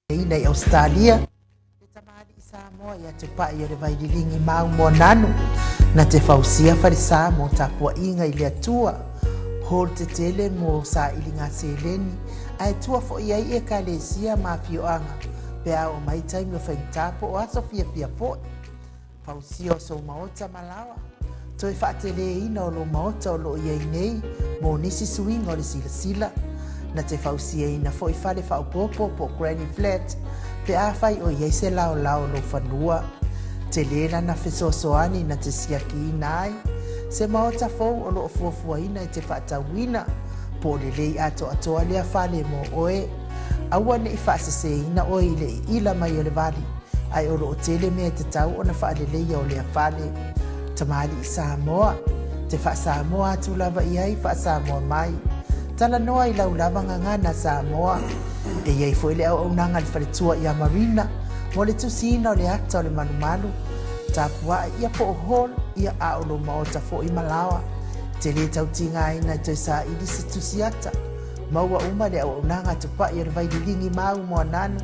nei Australia e tamari i Samoa ia te pai o le vaililingi mau mo nanu na te fausia farisa mo tapua inga i le atua hol te tele mo sa ilinga seleni ai tua fo iai e kalesia mafioanga pe a o mai taimi o whaintapo o aso fia po fausia o so maota malawa toi whaatele ina o lo maota o lo iai nei mo nisi suinga o le sila na te fausia ina fo i fale whaupopo po Granny Flat pe a whai o iai se lao lo whanua te lena na fesosoani na te siaki ina ai se maota fou o lo fuafua ina i te whaatawina po le lei ato atoa lea whale mo oe aua ne i whaasese ina oe i le ila mai o le vali ai o lo o tele mea te tau o na whaale leia o lea whale tamari i Samoa te wha Samoa atu lava i ai wha Samoa mai tala noa i lau lava ngangana Samoa e iei fo ile au nanga li whaletua i a Marina mo le tusina o le ata o le manumalu tapua ia po hol ia a o lo maota fo i malawa te le tautinga ina te sa i disi tusiata maua uma le au nanga tupa i le vaililingi mau mo nanu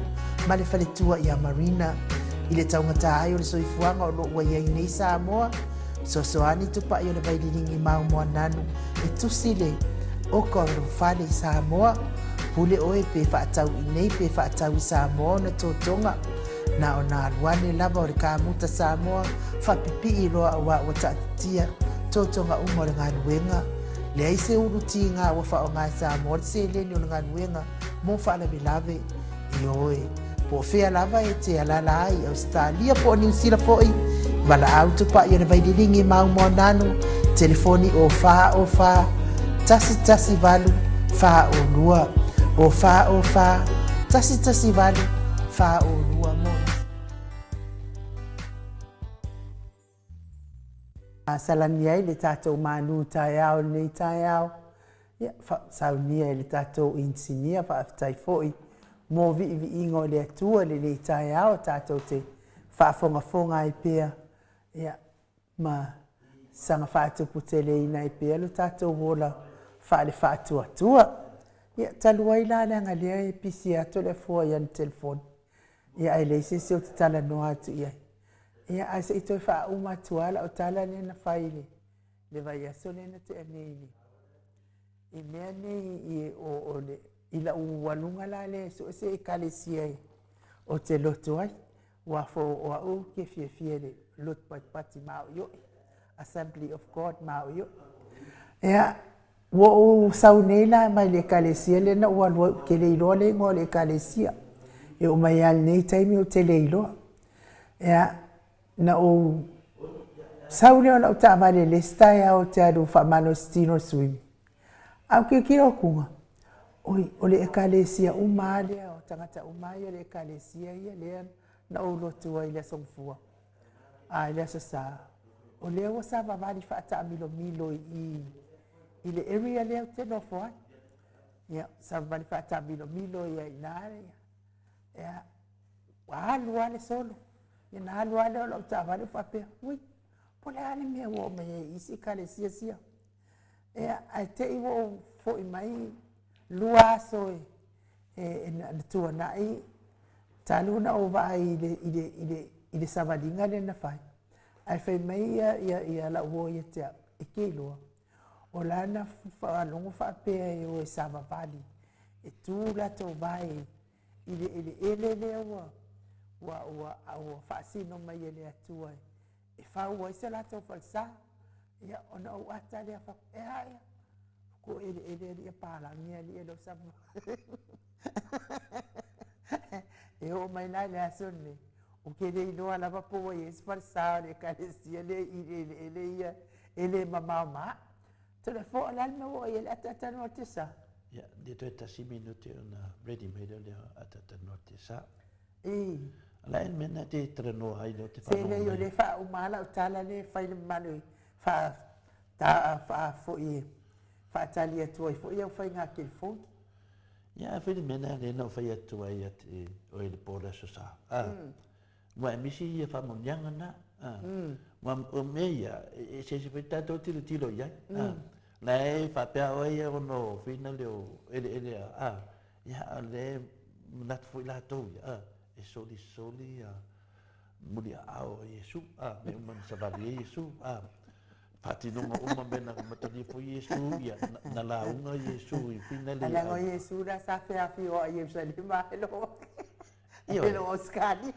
ma le whaletua i a Marina i le taungata ai o le soifuanga o lo ua iei nei Samoa sosoani tupa i le vaililingi mau mo nanu e tusile o ka whale i Samoa pule oe pe whaatau i nei pe whaatau i Samoa na tōtonga na o nā luane lava o le kāmuta Samoa whapipi i roa wa o tātia tōtonga umo le ngānuenga le aise uruti ngā wa wha o ngā Samoa le se leni o le ngānuenga mo whaala lave i oe po whea lava e te alala ai Australia po New Zealand foi wala au tupa i o le vaililingi mau mo nanu telefoni o wha tasi valu wha o lua o wha tasi valu wha o lua mo salani ai le tātou manu tai au nei tai au ia saunia i le tātou insinia whaafitai foi mo vi ingo le atua le tai au tātou te whaafonga i pia ia ma sanga whaatupu te le ina i pia lo tātou wola whaale whaatua ia talua i la langa lea e pisi ato le fua i an telefon ia ai le se o te tala noa atu ia ia ai se itoi wha uma tuala o tala ne na whaile le vai aso le na te aneini i mea nei i o le i la uwalunga la le so se e kalesia o te loto ai wa fo o au ke fie le lot pati mao yo Assembly of God mao yo ia wo saunela mai le kalesia le na wa ke le ilo le ngo le kalesia e o mai al nei taimi o te le ilo ia na o saune o la ta vale le stai o te adu fa manostino swim au ke kiro kunga oi o le ekalesia umale o tangata umai le ekalesia ia le na o lotu ai le songfua ai le sa o le o sa va vali fa ta milo i le area le te no fo ia sa vali fa ta milo ia inare ia wa luale solo ina alu ale o lau tāwale whape ui pole ale mea wo me isi kale sia ai te iwo fo i mai lua aso e na tua nai talu na o vai i le savadinga le na fai ai fai mai ia la uo ia te e ke loa o lana whaalongo whape e o e savavali e tū lato vai i le ele lea wa fasino mai ele atua e fa o se la to falsa ya ona o ata le fa e ai ko ele pala ni ele lo sa e o mai na le asone o ke le no ala va po e falsa le kalesia ele mama telefo ala no ele atata no tesa ya de to eta 6 minuti ona ready made le atata no tesa la el mena te treno ai lo te fa se le yo le fa umala o tala le fa le manu fa ta fo i fa talia tu fo ia fa nga ke fo ya fa le mena le no fa ia tu ai o le pola so sa wa mi si ia fa mo nyanga na wa o me ia se fa ta to tilo ya la fa pe o ia no fina le ele ya le manatu foi latou ia e soli muli ao Yesu me uma savali Yesu patinonga uma bena matani foi Yesu ia na launga Yesu i finale Alango Yesu da sa fe afi o Yerusalem hello Io hello Oscari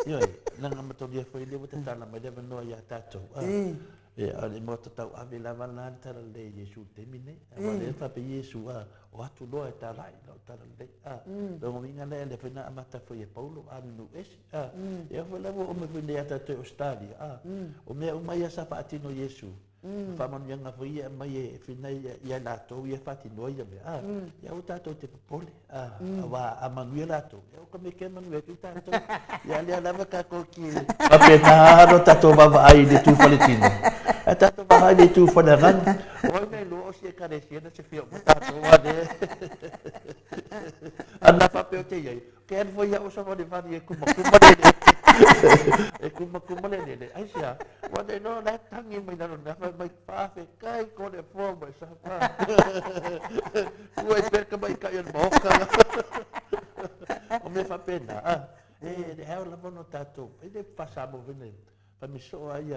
io nanga matani foi le wata tala mai deva no ia tato e ale mo tau ave lava lan tara le Yesu temine ale fa pe Yesu o atu loa e tala i lo tara le lo minga le fena amata foi e Paulo anu esi e foi lavo o me vende ata te Australia o me o mai sa fa atino Yesu fa man yanga foi e mai e fina ia lato ia fa tino ia me ia o tato te popole wa amanu lato e o come que manu e tato ia le lava ka ko ki apena no tato va ai de tu faletino tato va ai de tu fanaran o me lo si e carecia se fio tato va de Anna fa pe te ai. Ke foi ia o sa va de va e kuma le. Ai sia. Wa de no la tangi mai na mai fa fe kai ko de fo mai sa pa. Ua pe ka mai kai mo ka. O me fa pena. De ha la bono tato. E de pasamo vene. Pa mi so ai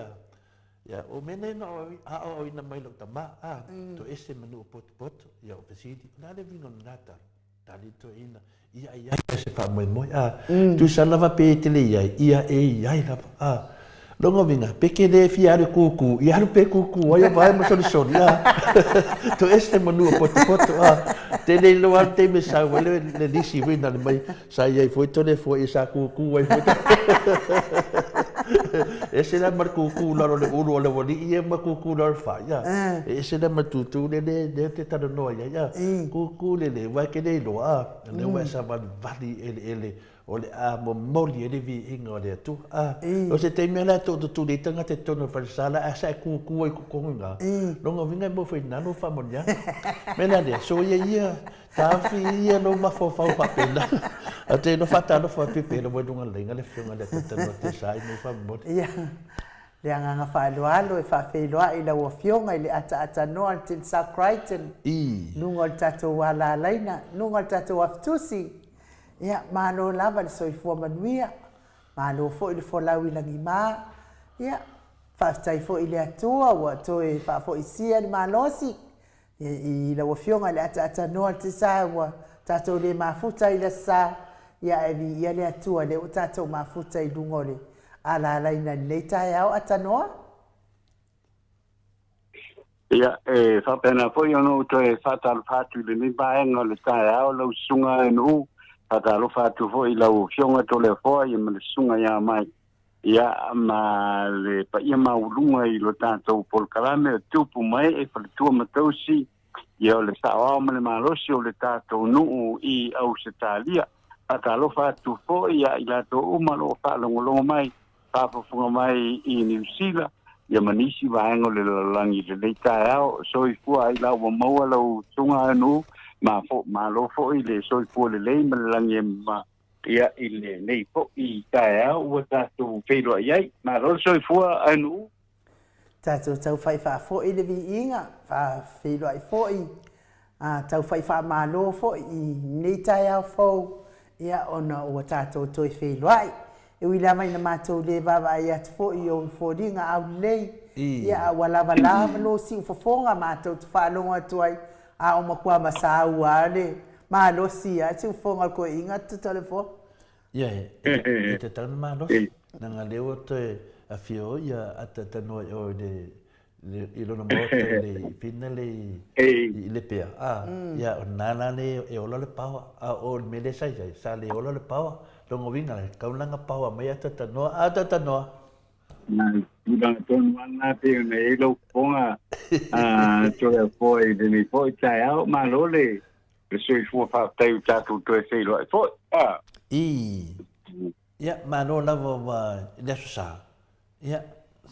Ya, o mene no o ina mai lo tama to ese manu pot ya o pesidi na le vino nata tali to ina ia se fa moi tu salava pe tele ia la longo vinga peke de fiare kuku ia pe kuku ia vai mo solution ya to ese manu pot tele lo arte me sa le disi vina mai sa ia foi to le foi sa kuku ai foi ese la marcucu la le uru le wali ia marcucu la fa ya ese la matutu le te tano no ya cucu le wa ke le lo le wa sa vali ele o le mo moli ele vi ingo le tu o se te mela to le tanga te tono fa sala sa cucu ai ku nga longo vinga mo fa nano fa monya mena le so ia tafi ia no ma fo fa pena ate no fata no fa pepe no dunga lenga le fionga le tano te sai no fa mo ia le anga fa alo e fa fe loa i la wo fionga i le ata no til sakraiten nunga tato wala laina nunga tato aftusi ia malo lava le soifua manuia malo fo i le folawi langi ma ia fa tai fo i le atua wa to e fa fo i sia le malosi i la wo fionga le ata no til sa wa tato le mafuta i le sa ia e ia le atua le o tato mafuta i lungole ala laina nei tai au atanoa ia fa pena foi ono to e fatal fatu le ni baenga le tai au lo sunga no fatal fatu foi lo fionga to le foi e me sunga ia mai ia ma le pa ia ma ulunga i lo tato pol kalame tupu mai e fa tu matosi ia le sawa ma le malosi o le tato no i au setalia fatal fatu foi ia ila to umalo fa longo mai funga mai i New Zealand ia manisi vaenga le langi le taao soifua i la wa maua lo tunga no ma lo fo i le soifua le langi ma ia i le nei fo i taao wa tatu feilo ai ma lo soifua anu tato tau fai fa fo i le viinga fa feilo ai fo i tau fai fa malo fo i nei taao fo ia ona o tato toi feilo ai e wila mai na matou le vava ai atu fo i o fodinga au lei ia wala lo si fofonga matou tu whalonga atu ai a o makua masau ale ma lo si a tu fonga ko inga tu telefo ia e te tau ma lo nanga leo te a fio ia ata tano o de i lona moto le fina le pea ia o nana le e ola le pawa o me le sai sa le ola le pawa longo vinga kaulanga pawa mai ata tanoa na ton wana te ne lo ponga to le foi de mi foi tai ma lo le sui fu fa tai tatu to e sei lo foi ia ma no lavo va le sa ia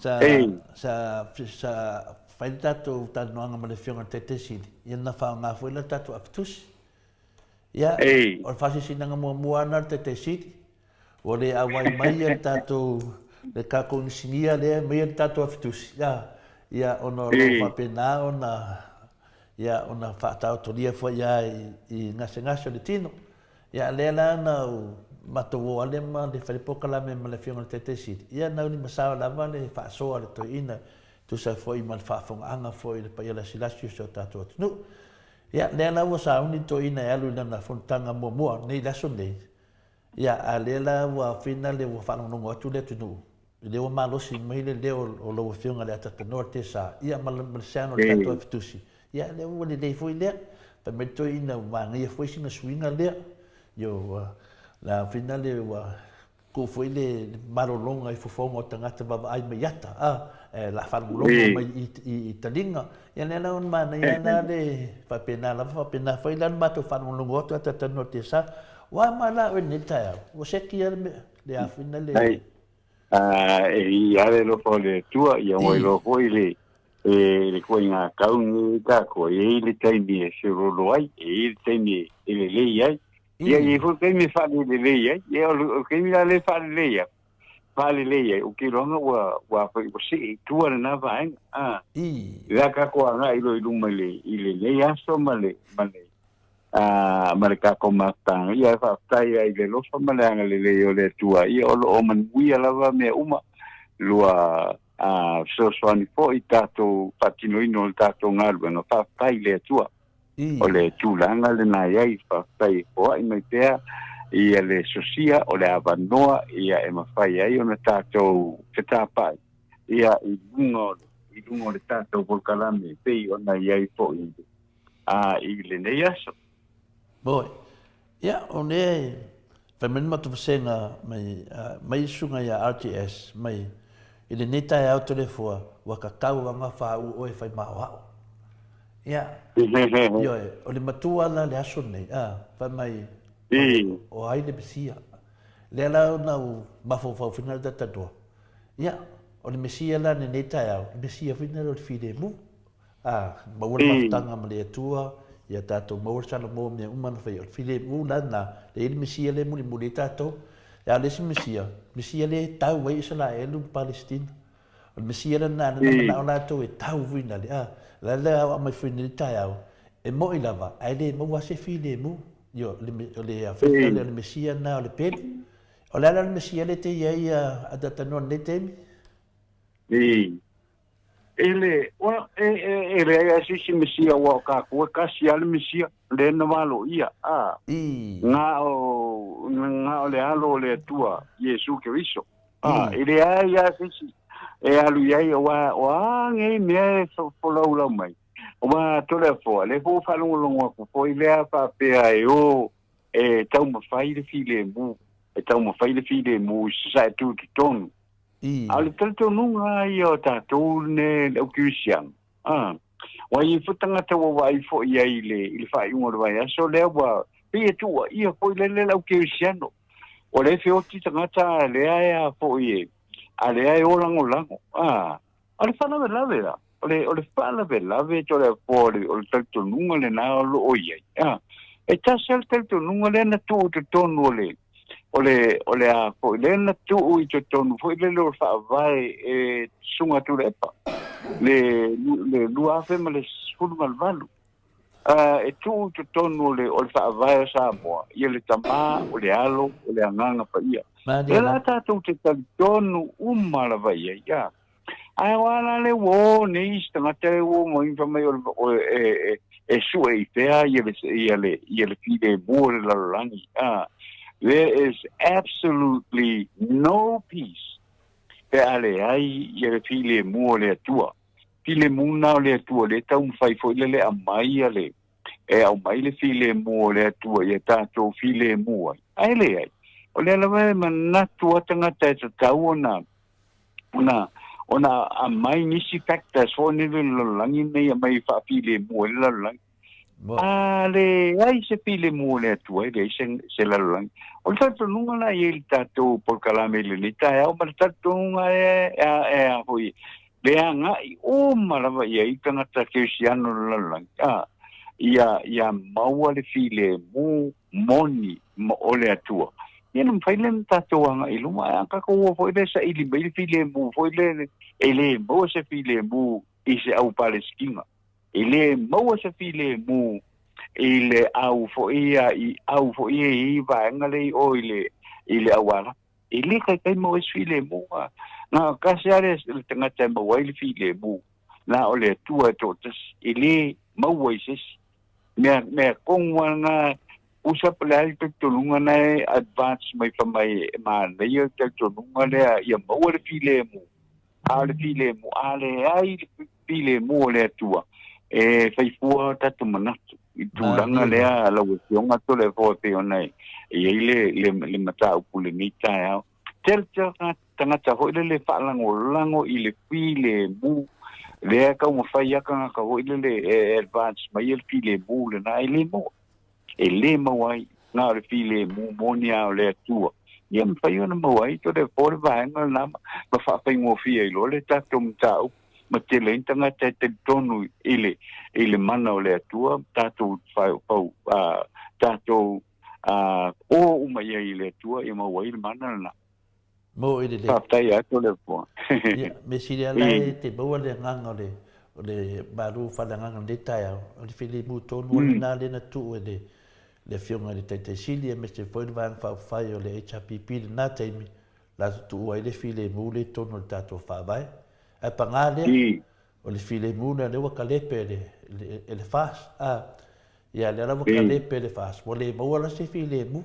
sa fai tatu tanoanga ma le fionga te sidi ia na fa nga foi la tatu aptus ia o fasi sinanga mo ana te sidi o le awai mai tatu le kako insinia le mai tatu aptus ia ono lo fa pena ona ia ona fa tau to dia foi ia i ngase le tino ia le la na matoa le ma le falipoka la me ma le fiona te sit ia na ni masao la va le fa so le to ina tu sa foi mal fa fonga anga foi le pa ia la silasio so tato no ia le la wa sa uni to ina alu na fontanga mo nei la so nei ia a le la wa fina le wa fa no tu le tu no le wa malo si mai le o lo fiona le ata norte sa ia mal sano le tato fitusi ia le wa le foi le pa me to ina wa ngai foi sina swinga le yo la fina le wa ko foi le marolonga i fofonga o tangata baba ai me yata la falulonga mai i talinga ia le la on mana ia na le fa pena foi lan mato falulonga o tata notisa wa mala o ni ta o se ki le afina le ia le lo fo le tua ia mo lo foi le koinga kaungi ka ko le taimi e se rolo ai le taimi le ai ia i fu ke mi fa le ia ia o ke mi le fa le ia o ke ronga wa fa o si tua na va la ka ko nga i lo male i le ia so male ka ko mata ia fa tai ai le lo so male nga le o le tua ia o man wi ala va me uma lua so ni fo i tato patino ino tato ngalu no fa tai le tua o le tūlanga le nā iai whawhai hoa i mai pēr i le sosia o le avanoa ia e mawhai ai o na tātou te tāpai ia i lungo le tātou volkalame pei o na iai po i le nei aso. Boi, ia o ne whaimeni matu whasenga mai sunga ia RTS mai i le netai au telefua wa kakau anga whau o e whai mao ia yo o le matua la le aso nei fa mai o ai le besia le la na mafo fa final da tato ia o le mesia la ne neta ya besia final o fide mu ma wala maftanga ma le tua ia tato ma wala sala mo me uma na fa o fide mu la na le mesia le mu le tato ya le mesia le tau wai sala elu Palestina o mesia la na na to e tau vina le la mai fini taiao e mo i lava ai le mo wase file mu yo le afeta le mesia na le pel o le mesia le te ia adata non le tem ele ia si mesia wa ka ko kasi al mesia le no malo ia nga o le alo le tua Yesu Cristo ele ia si e alu ia wa ngai me fo la mai o ma tole fo le fo fa longo ko ile fa pe ai o e tau ma fai le file mu sa tu ton al tanto nunga io ta tu ne o Christian wa i futanga te wa i fo ia ile fa un o vai so le wa pe tu ia fo le o Christian o le fe o ti tanga le ai fo ie ale ai o lango ale fana ve lavera ole fana ve lave to le poli o tanto nunga le na lo oia e ta sel tanto nunga le na tu tonu ole a po le na tu i tonu foi le lo fa vai e sunga tu le pa le lua fe ma le sul malvalu e tu tonu le o fa vai sa mo ia le tama o le alo o le anganga pa ia e la tātou te tonu umala vai ia ai wala le wo nei stanga te wo mo infa mai o e sue i pea ia le fide mo le langi there is absolutely no peace pe ale ai ia le file mo le tua file muna le tua le tau fai foi le amai ale e au mai le file mo le tua ia tātou file mo ai le ai o le lawe manatu atanga te tau ona a mai nisi factors fo ni langi nei mai fa file mo le langi ale ai se file mo le tu ai se la langi o tanto nunga la il tato por kalame le ni ta o ma tato nga e foi le anga o malava ia tanga ta Cristiano la langi ia maua le file mo moni o le atua ia não fai len tatuanga i luma ka ko foi le sa ili bai file mu foi le ele mo se file mu i se au Palestina ele mo se file mu ile au fo ia I au fo ia I vaenga le o ile awala ile kai mo file mo na kasiare le tangata mo wai file mo na ole tua totas ile mo wai sis me kongwa na usa pala te tulunga na advance mai pa mai ma le yo te tulunga le ia mo le file mo ale ai file mo le tua e fai fua tatu manatu I tulanga le la wesionga to le vote onai e le mata upule mita ya tel tanga ho le fa lango I le file mo le ka mo fai ya ka ho le advance mai le file mo le na ile mo e le mo ai na le file mo monia le tua ia me fai ona mo ai to le for va na ma fa fai mo fie lo le tatu mta ma te le tanga te tonu ile mana o le atua tatou tatou o uma ia I le atua I ma wai le mana na mo I le tai ato le po me siria lai te baua le nganga o le baru whananganga le tai au o le while mu tonu le nā le na tu le fionga le tai sili me se foi vang whai o le HRPP le nā teimi la tu ai le while mu le tonu le tatou whawai ai panga le o le file muna le waka lepe le fas ia le waka lepe le fas mo le mawala se file mu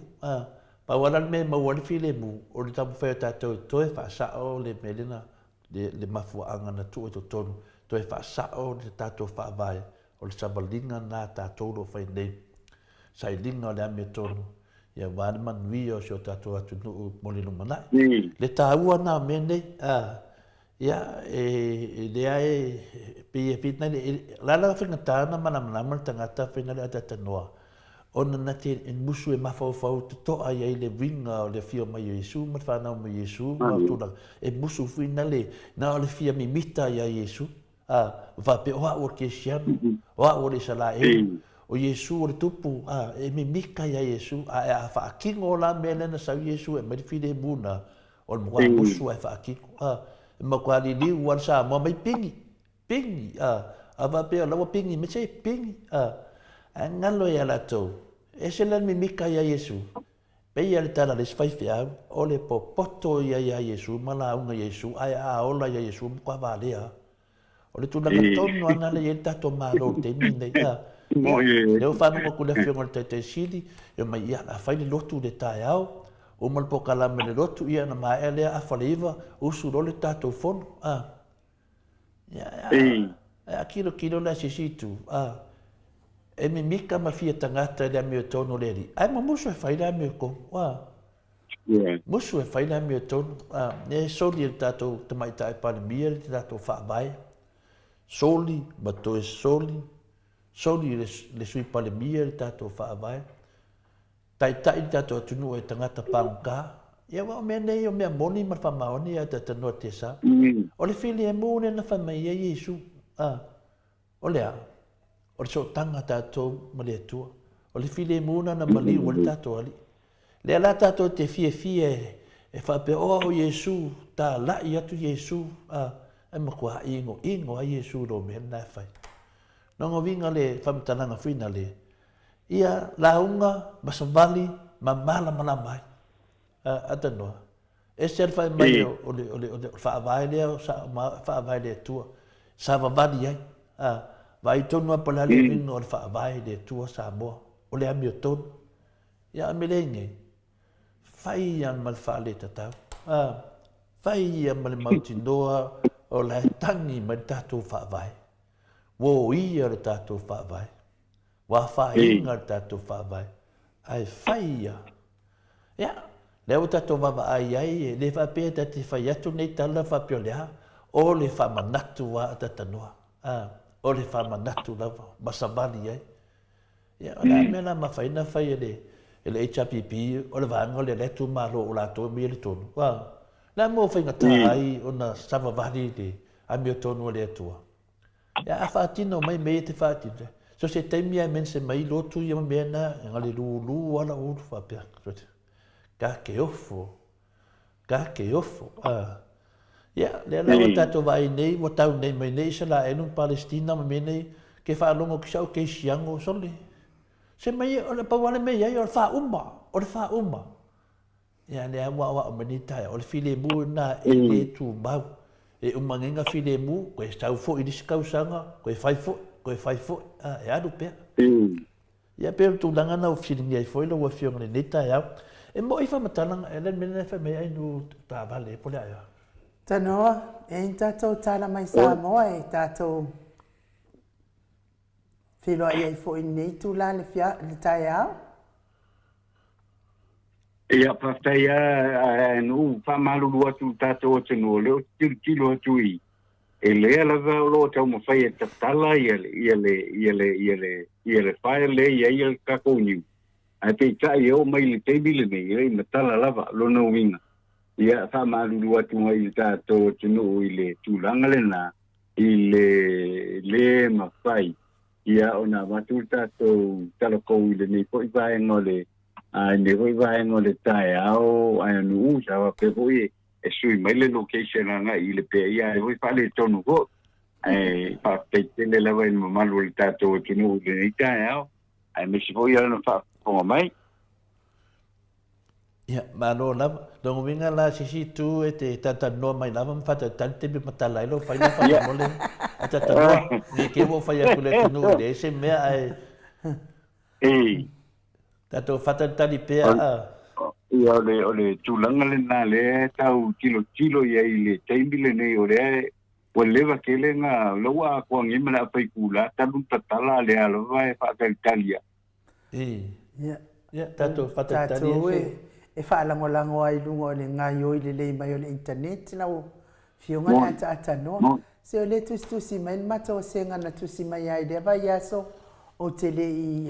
pa wala me mawala file mu o le tapu whea tatou toe whaasao le melena le mafuanga na tu to tonu toe whaasao le tatou whaavai o le sabalinga na tatou lo whai nei sai linga o le ame tonu ia wane manui o sio tatou atu nuu mo le numanai le tāua na me nei ia le ai pe fitna la finga tana mana tangata fina le ata noa ona na te musu e mafau to ai le winga o le fio mai Yesu ma fa na mai Yesu ma tuna e musu fina le na le fia mi mita ya Yesu va pe o ke siam o le sala o Yesu o le tupu e mi mika ya Yesu a fa kingo la mele na sa Yesu e mai fide buna o mo musu e fa kingo ma kwa di wan sa mo mai pingi va pe la pingi me sei pingi ngalo ya la to e se la mi mika ya Yesu pe ya ta la les fai fia o le poto ya Yesu mala unga Yesu ai ola ya Yesu kwa vale o le tu na to no ana le ta to malo te ni nei le o fa no ko le fio te sidi e mai ya fa le lotu de ta o mal po kala me le lotu ia na mai ele a faliva o su le tatou fono ya kilo la sisitu e mi mika ma fia tangata le ame tono le ri ai ma musu e fai la me ko musu e fai la me tono ne soli le tatou tamai tai pa le mia le tatou fa vai soli ma to e soli le sui pa le mia le tatou fa vai tai tato tunu e tangata pangka ia wa me nei o me moni ma fa maoni a tata no te sa o le fili e mo ne na fa mai e Yesu o le o so tanga tato ma le tua o le fili e mo na mali o le tato ali le ala tato te fie e fa pe o Yesu ta la ia tu Yesu e ma kwa ingo a Yesu do me na fa no ngovinga le fa mtananga fina le ia launga masavali mamala mai ata no e ser fa mai o fa vai le fa vai le tua sa va vadi ai vai tonu pala le no fa vai le tua sa mo o le ami ton ia melenge fai an mal fa le tata fai an mal mautinoa o la tangi mai tatu fa vai wo ia le tatu fa vai wa fa inga tato fa vai ai faia ya le o tato va ai le fa pe tati fa ya tu nei tala fa piolea o le fa manatu wa tata noa o le fa manatu lava masavali ai ya la mena ma fa ina fa ele HPP o le vanga le tu malo o la to mi le tonu wa la mo fa inga tai ona sava vali de a mi tonu le tua ya fa tino mai me te fa tino so se temia men se mai lotu ia mena ngale lu ala o fa pe ka ke ofo ya le la tato vai nei mo tau nei mai nei sala en un palestina me nei ke fa longo ke sau ke siango sole Se mai o le pawane mai ai o le wha uma. Ia le awa manita o le file mu na e le tu mau. E umangenga file mu, koe stau fo i disi kausanga, koe fai fo, e adu pea. Ia pea tūlanga na o filingi ai foi lo wa fionga le neta e au. E mo i whamatalanga, e len mene wha mea inu tā vale, pole ai au. Tanoa, e tātou tāla mai sā moa e tātou whiloa i ai fo i nei tūla le tai au. Ia paftai nu whamalulu atu tātou atanu leo tilo atu i. E lea lava o lo tau mawhai e tatala ia le whae le ia le kako niu. A te tai o mai le teibile nei e matala lava lona winga. Ia whamalulu atu mai le tātou atanu i le tūlanga le nā i le mawhai. Ia o nā watu tātou talakou i le nei po i vaenga le ne hoi vaenga le tae au ai anu usawa pe hoi e sui mai le location anga i le pe ia e hoi whale tonu ho ai pa te tele lawa i mamalu le tātou tunu le nei tae au ai me si hoi ana whakonga mai. Ia, malo lava. Dongo winga la sisi tu e te tatanoa mai lava mwhata tante me matalai lo whai na whai mole. A tatanoa, ni ke wo whai aku le tunu le se mea ai. Ei. Tato whatatari pea a. Ia o le tūlanga le nā le tau tilo ia i le teimile nei o rea o lewa kele ngā laua a kua ngimana apai kūla tanu tatala le alawa e whaakaitalia. Ia, tato whatatari e. E whaalangolango ai lungo le ngai oi le lei mai o le internet na o fionga na ata no. Se o le tusi mai mata o senga na tusi mai ai le vai aso o te le i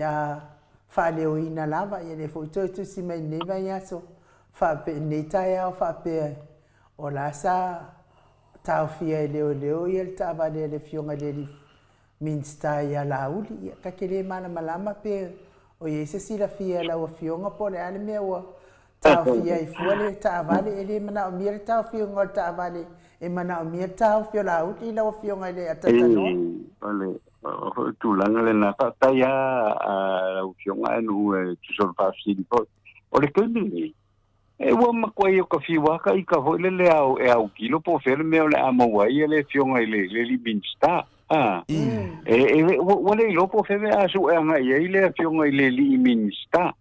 whaale o ina lava i le fwoi tusi mai ne vai aso whape ne tai au whape o la sa tau fia i leo i el tāwale le fionga le li minsta i a lauli i ka kere mana malama pe o iese sila fia la o fionga po le ale mea ua tau fia i fuale tāwale e le mana o mire tau fionga o tāwale e mana o mire tau fio lauli i la o fionga i le atatanoa. Ole. Tūlanga le nā whatai a fionga anu e tusor whaafsiri po. O le kaimini. E ua makwai o ka whiwaka i ka hoi le au kilo po where mea o le amawai e le fionga i le li minsta. Ua le ilo po where asu e anga i le fionga i le li minsta.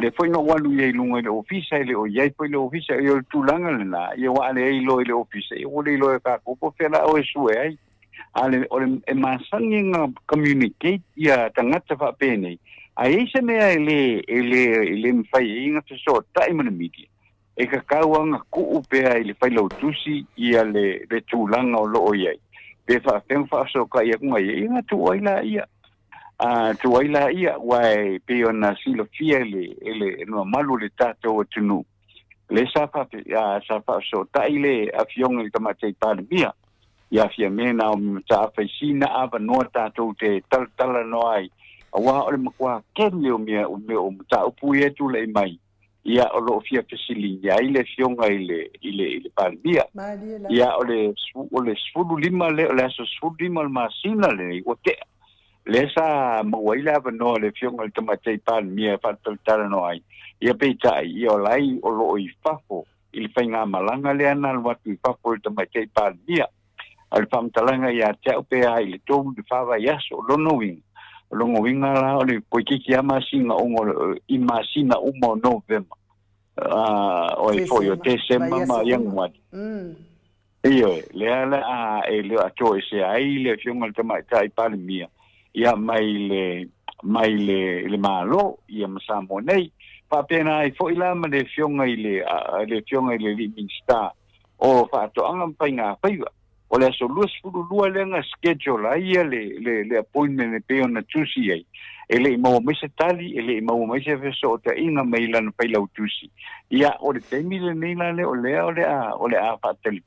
Le foi no walu i lunga i le ofisa i le o iai po i le ofisa i o tūlanga le nā. I wa ale ilo i le ofisa. I ua le ilo e ka kupo where o e sue ai. Ale e masangi nga communicate ia tangata fa pene ai se mea ele mfai inga te so time na media e ka kauanga ku upea ile fai lo tusi ia le tulanga o lo ia pe fa so ka ia kunga inga tu aila ia wai pe ona silo fiele ele no malu le tato o tunu le sa fa so taile afiong i tamate pandemia ia fia mena o mta faisina ava no tātou te tala no ai awa o le makua kele o mea o mta upu e tu le mai ia o lo fia fesili ia ile fionga ile pandemia ia o le sfulu lima le so sfulu lima masina le o te le sa mawaila ava no le fionga le tamate pandemia fa tala no ai ia peita ia o lai o lo i fafo il fainga malanga le ana lo watu fafo le tamate pandemia al famtalanga ia te pe ai le tomu de fava yaso lono winga la o le koiki ama singa ongo imasina umo november o e foi o te sema ma yang wat io le ala le ato ese ai le fionga te mai tai palmia ia mai le malo ia masamo nei pa pena ai foi la ma le fionga le fionga le minsta o fa to anga painga paiva o le so lua lenga schedule ai le appointment pe ona tusi ai ele mo mese tali ele mo mese so te inga mailan pe la tusi ia o le temile nei la le o le a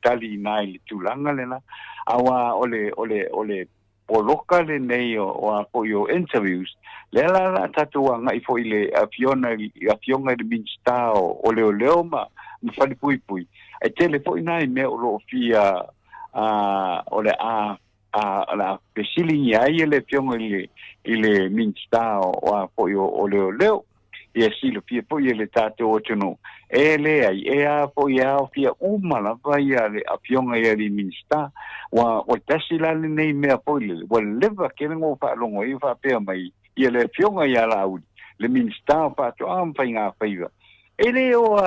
tali nai le tulanga le na awa o le poloka le nei o a yo interviews le la tatuanga i foi le afionga de minsta o le ma mfali pui e tele foi nai me o lo fia o le la pesili ai le piong ile minsta o apoio o leo ia silo pia po ia le tato o tuno le ai po ia o pia la vai le apionga ia li minsta wa tasila le nei mea po le wa leva ke ngo fa longo i fa pe mai ia le pionga ia la u le minsta pa to am fa nga fa ia ele o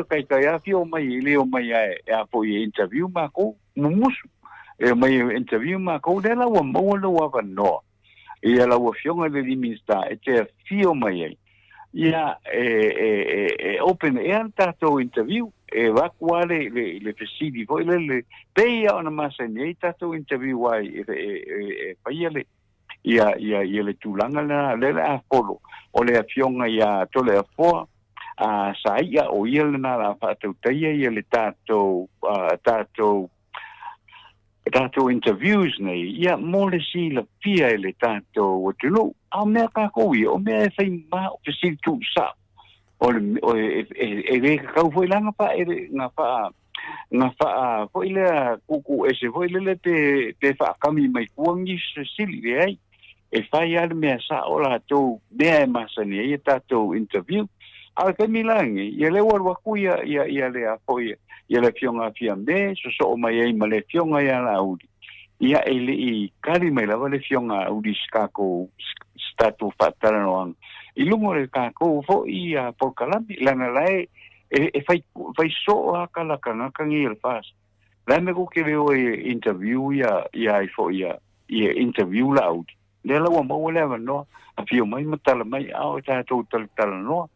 kai kai apio mai ele o mai po ia interview ma ko musu mai interview ma ko de la wa mo lo wa no ia la wa pionga le minsta te fio mai ia open air tato interview vacuale le presidi voi le peia ona masa nei tato interview ai paiale ia le tulanga le apolo o le afionga ia tole afo a saia o ia na la fato taia ia le tato interviews nei ia mole si la pia le tato o tulo a me ka ko o me fai ma o si tu sa o le ka foi langa pa nga fa foi le kuku ese foi le te fa kami mai kuangi sili ai fai al me sa o la to me masani e tato interview al ke milangi ia le wa kuia ia le a foi ia le fionga fia me so mai ai ma le fionga ia la udi ia ele I kali mai la le fionga udi skako statu fatala no I lungo le kako fo ia por kalami lana lai fai so a kala kana kangi el fas la me ko ke veo interview ia fo ia interview la udi le la wa mo le no a fio mai matala mai a ta to tal no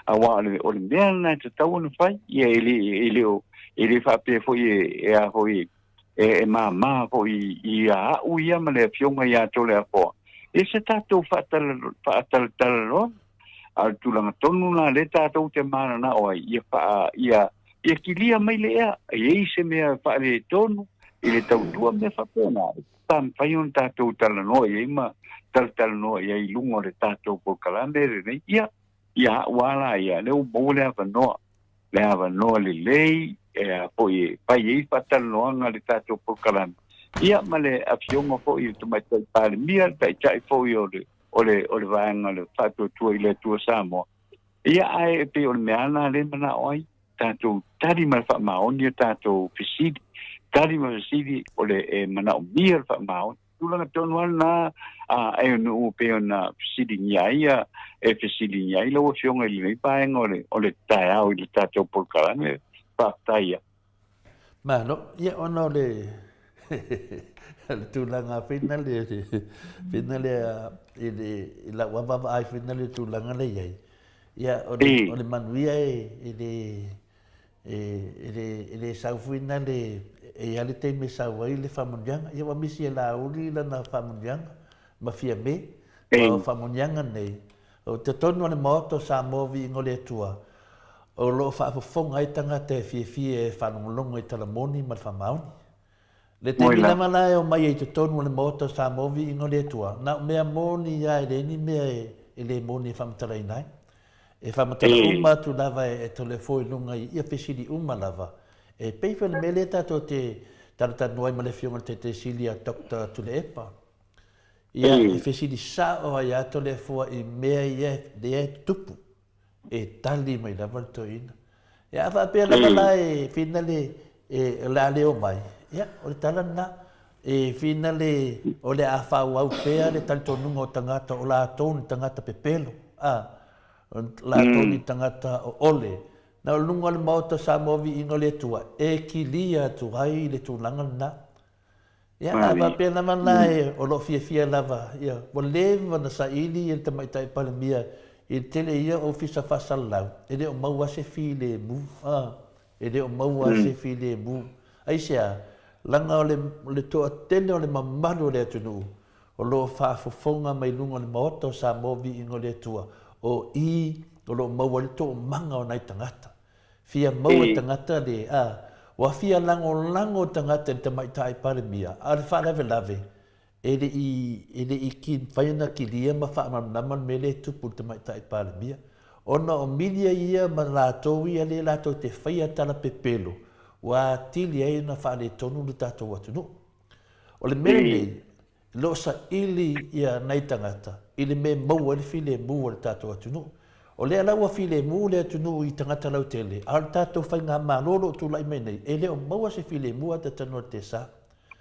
a wa le o le mena te tau no fai ia ele fa pe fo ma fo ia uia ma le fionga ia to le fo ese tato fatal no al tulanga tonu na le tato te mana na o ia kilia mai le ia se me fa le tonu ile tau tua me fa pena tam fai un tato tal no ia ma tal no ia I lungo le tato po kalambe ne ia wala ia le mo le fa no le lei poi pai fatal no nga le tato po kalambe ia male afionga fo I to mai tai mia tai fo I ole vanga le fato tu ile tu samo ia ai pe o meana le mana oi tato tari mal fa maoni tato fisidi tari mal fisidi ole mana mia fa maoni tu la tonu na no pe na fisidi ia fisidi ia lo fionga le pai ole tai au le tato por kalame pa tai ma no ia ono le tulanga finale ile la wava ai finale tulanga le ia ole manuia ile sau finale ale te me sau ai le famunjanga ia wa misi la uli la na famunjanga ma fia me o famunjanga nei o te tonu le moto sa movi ngole tua o lo fa fonga ai tanga te fie fanulongo I talamoni ma famauni le te mina mana o mai te tonu le moto sa movi ingo le tua na mea moni ia le ni mea le moni famtala inai famtala uma tu lava telefoi lunga ia pesidi uma lava pei fe le mele tato te tarata noi ma le fionga te silia doctor tu le epa ia pesidi sa o ia telefo I mea ia de tupu tali mai lava to ina ia fa pe lava lai finale la le o mai ia o le talana finale o le afa au pea le taltonunga o tangata o la tonu tangata pepelo la tonu tangata o ole na lunga le mauta sa movi ingo le tua kilia tu hai le tulanga na ia ava pena mana o lo fia lava ia o leva na sa ili e te maitai palemia I tele ia ofisa fasalau ele o maua se file mu ele o maua se file mu ai sia langa le to atene o le mamano le atunu o lo fa fofonga mai lunga le moto sa movi ingo le tua o lo maua le to manga o nai tangata fia maua tangata le wa fia lango tangata te mai tai palemia al fa lave ele I kin faina kilia ma fa man mele tupu te mai tai palemia ona o milia ia ma la to ia le la to te faia tala pepelo wa tili ai na fa le tonu le tato watu no O le mele nei, lo sa ili ia nei tangata, ili me mau le file mu le tātou atunu. O le alaua file mu le atunu i tangata lau tele, a le tātou whai ngā mālolo tu lai mai nei, e leo maua se file mu a te tanoa te sa.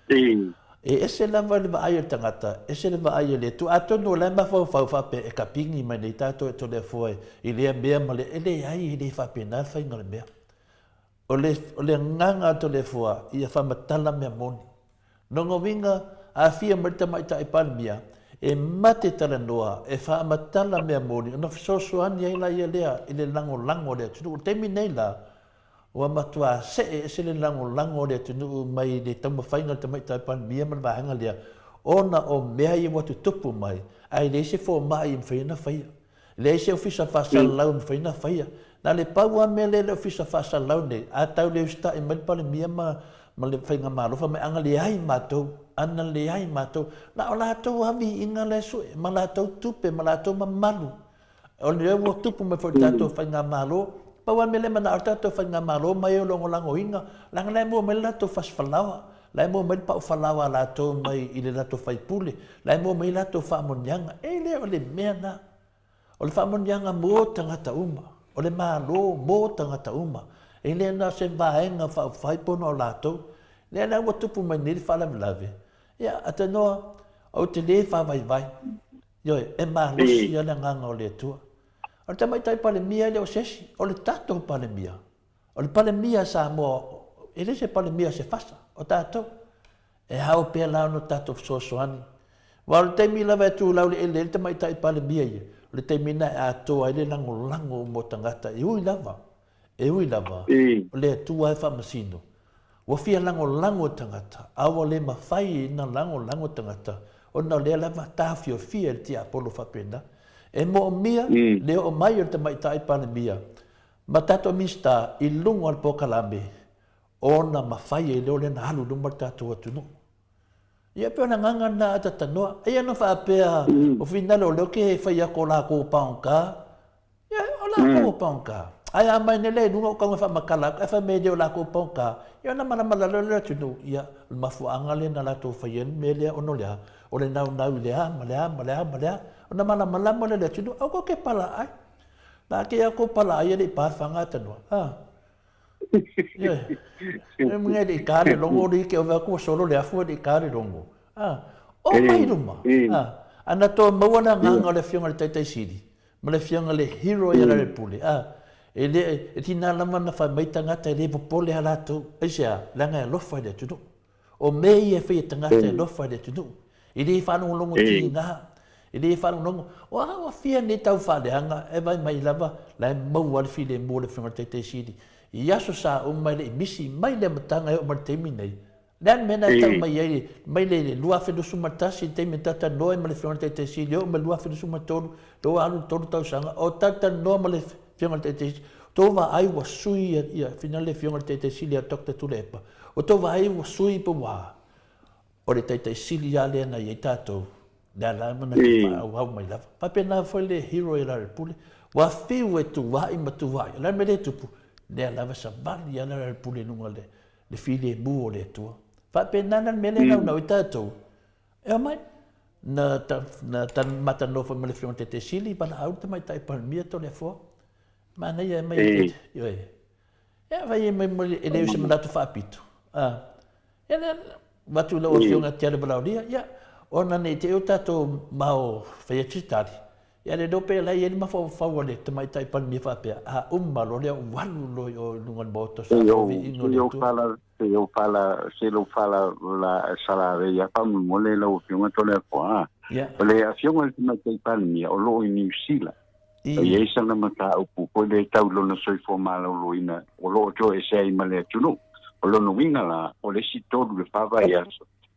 E ese lava le vaai o tangata, ese le vaai le tu atono le mawhau whape e ka pingi mai nei tātou e to le foe, i lea mea ma le ele ai i le whape nā whai ngā le mea. O le nganga to le foa i a whamatala mea moni. Nongo winga a fia marita mai ta ipalmia e mate tala noa e whamatala mea moni. Ona fisosoani ai la ia lea i le lango lea tunu. Temi nei la ua matua se e le lango lea tunu mai le tauma whainga ta mai ta ipalmia man wahanga lea. Ona o mea i watu tupu mai. Ai le se fo mai im whaina whaia. Le se ofisa whasa lau im whaina whaia. Na le paua mea le ofisa whasa lau nei. A tau le usta i malipale mia ma le whainga marofa mai anga le ai mātou. Ana le ai mātou. Na o lātou hawi inga le sue. Ma lātou tupe, ma lātou mamalu. O le ua tupu mai whai tātou whainga maro. Paua mea le mana o tātou whainga maro mai o longo lango inga. Langa lai mua mai lātou whaswhalawa. Lai mua mai pao whalawa lātou mai i le lātou whaipule. Lai mua mai lātou whaamonianga. E le o le mea na. O le whaamonianga mō tangata uma. O le mālo mō tangata uma. E le na se vaenga whaipono o lātou. Le na ua tupu mai niri whalamilave. Ia, ata noa, au te le whawaiwai. Ioi, e mālosi ala nganga o le tua. O te mai tai pale mia le o sesi, o le tātou pale mia. O le pale mia sa moa, e le se pale mia se fasa, o tātou. E hao pia lao no tātou soasoani. Wa le teimi lawa e tū lau le ele, le te mai tai pale mia ia. Le teimi na e atoa, ele lango mo tangata, e ui lava. E ui lava, o le tua e whamasino. Wa fia lango tangata, awa le mawhai na lango tangata, o na le lava tāwhio fia le tia apolo whapena. E mo o mia, le o mai o te mai tai pane mia. Ma tato mista i lungo al pokalame, o na mawhai e leo le na halu lumar tato atunu. Ia peo na nganga na atatanoa, e ano whaapea o finale o leo ke whai ako lako paonka. Ia, o lako paonka. Ai a mai nele nunga o kanga whamakala, e wha me leo lako paonka. Ia na mana leo tunu, ia mafuanga le na lato whaien me lea ono lea, o le nau lea, malea. O na mana malama le tunu, au ko ke pala ai. Na ke ako pala ai le pa whanga tanua. Ia, e mga le ikare longo ri ke o vako solo le afu le ikare longo. O mai ruma. Ana to mawana nganga le fionga le taitai siri. Ma le fionga le hero ia le pule. E le e tina lama na whai mai tangata e le popole halato. E sea, langa e lofa le tunu. O mei e whai tangata e lofa le tunu. I le whanongo longo ti ngaha. I le whanongo longo. O awa fia ne tau whaleanga e vai mai lava. Lai mau al fi le mo le fionga le taitai siri. I aso sa o mai le misi mai le matanga e o martemi nei. Lean mena tau mai le lua whedu sumatasi te me tata noe ma le fionga le taitai siri. O me lua whedu sumatonu. Lo alu tonu tau sanga. O tata noe ma le fionga le taitai siri. Tova ai wa sui ia finale fionga le taitai siri a tokta tule epa. O tova ai wa sui pa waa. O le taitai siri a lea na iei tātou. Lea la mana ki wha au mai lava. Pape nā whai le hero e la repule. Wa whiu e tu wai ma tu wai. La me le tupu. Lea lava sa vali a la repule nunga le file mu o le tua. Pape nana me le nau i tātou. E mai. Na tan mata nofa ma le fionga te te sili. Pana au te mai tai palmia to le fua. Mana ia mai e. Ia vai e mai e leo se manatu whaapitu. Ia le watu lau a fionga te ale walauria. Ia. Ona nei te o tātou mao whaia titari. Ia le dope lai e ni mawhau le te mai tai palmia whapea. Umalo lea walu loi o lungan moto sa kovi ino le tu. Eu fala la salare ia pa mole lau fionga tole po. Le a fionga le mai tai palmia o lo i New Zealand. Ia isa na mata upu ko le tau lona soi fo malo loina. O lo jo e sei male tunu. O lo no winga la o le si todo le fava ia.